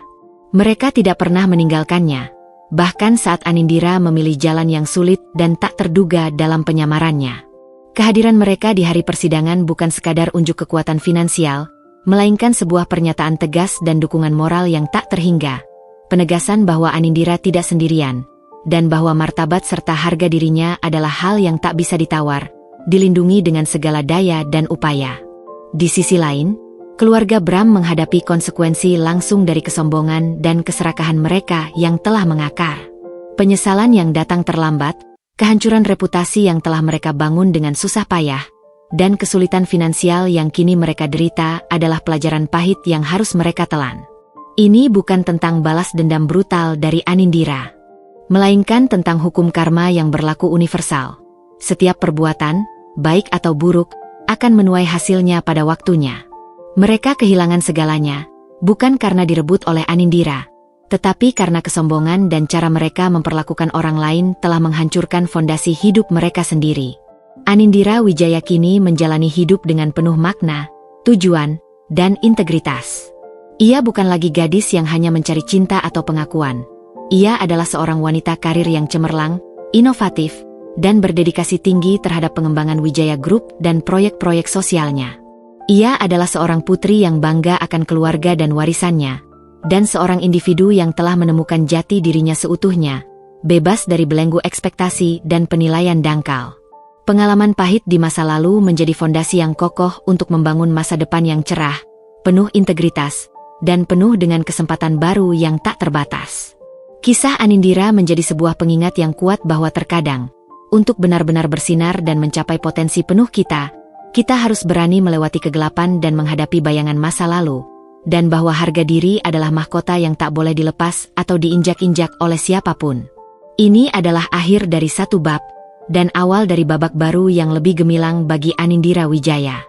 Mereka tidak pernah meninggalkannya, bahkan saat Anindira memilih jalan yang sulit dan tak terduga dalam penyamarannya. Kehadiran mereka di hari persidangan bukan sekadar unjuk kekuatan finansial, melainkan sebuah pernyataan tegas dan dukungan moral yang tak terhingga, penegasan bahwa Anindira tidak sendirian, dan bahwa martabat serta harga dirinya adalah hal yang tak bisa ditawar, dilindungi dengan segala daya dan upaya. Di sisi lain, keluarga Bram menghadapi konsekuensi langsung dari kesombongan dan keserakahan mereka yang telah mengakar. Penyesalan yang datang terlambat, kehancuran reputasi yang telah mereka bangun dengan susah payah, dan kesulitan finansial yang kini mereka derita adalah pelajaran pahit yang harus mereka telan. Ini bukan tentang balas dendam brutal dari Anindira, melainkan tentang hukum karma yang berlaku universal. Setiap perbuatan, baik atau buruk, akan menuai hasilnya pada waktunya. Mereka kehilangan segalanya, bukan karena direbut oleh Anindira, tetapi karena kesombongan dan cara mereka memperlakukan orang lain telah menghancurkan fondasi hidup mereka sendiri. Anindira Wijaya kini menjalani hidup dengan penuh makna, tujuan, dan integritas. Ia bukan lagi gadis yang hanya mencari cinta atau pengakuan. Ia adalah seorang wanita karir yang cemerlang, inovatif, dan berdedikasi tinggi terhadap pengembangan Wijaya Group dan proyek-proyek sosialnya. Ia adalah seorang putri yang bangga akan keluarga dan warisannya, dan seorang individu yang telah menemukan jati dirinya seutuhnya, bebas dari belenggu ekspektasi dan penilaian dangkal. Pengalaman pahit di masa lalu menjadi fondasi yang kokoh untuk membangun masa depan yang cerah, penuh integritas, dan penuh dengan kesempatan baru yang tak terbatas. Kisah Anindira menjadi sebuah pengingat yang kuat bahwa terkadang, untuk benar-benar bersinar dan mencapai potensi penuh kita harus berani melewati kegelapan dan menghadapi bayangan masa lalu, dan bahwa harga diri adalah mahkota yang tak boleh dilepas atau diinjak-injak oleh siapapun. Ini adalah akhir dari satu bab, dan awal dari babak baru yang lebih gemilang bagi Anindira Wijaya.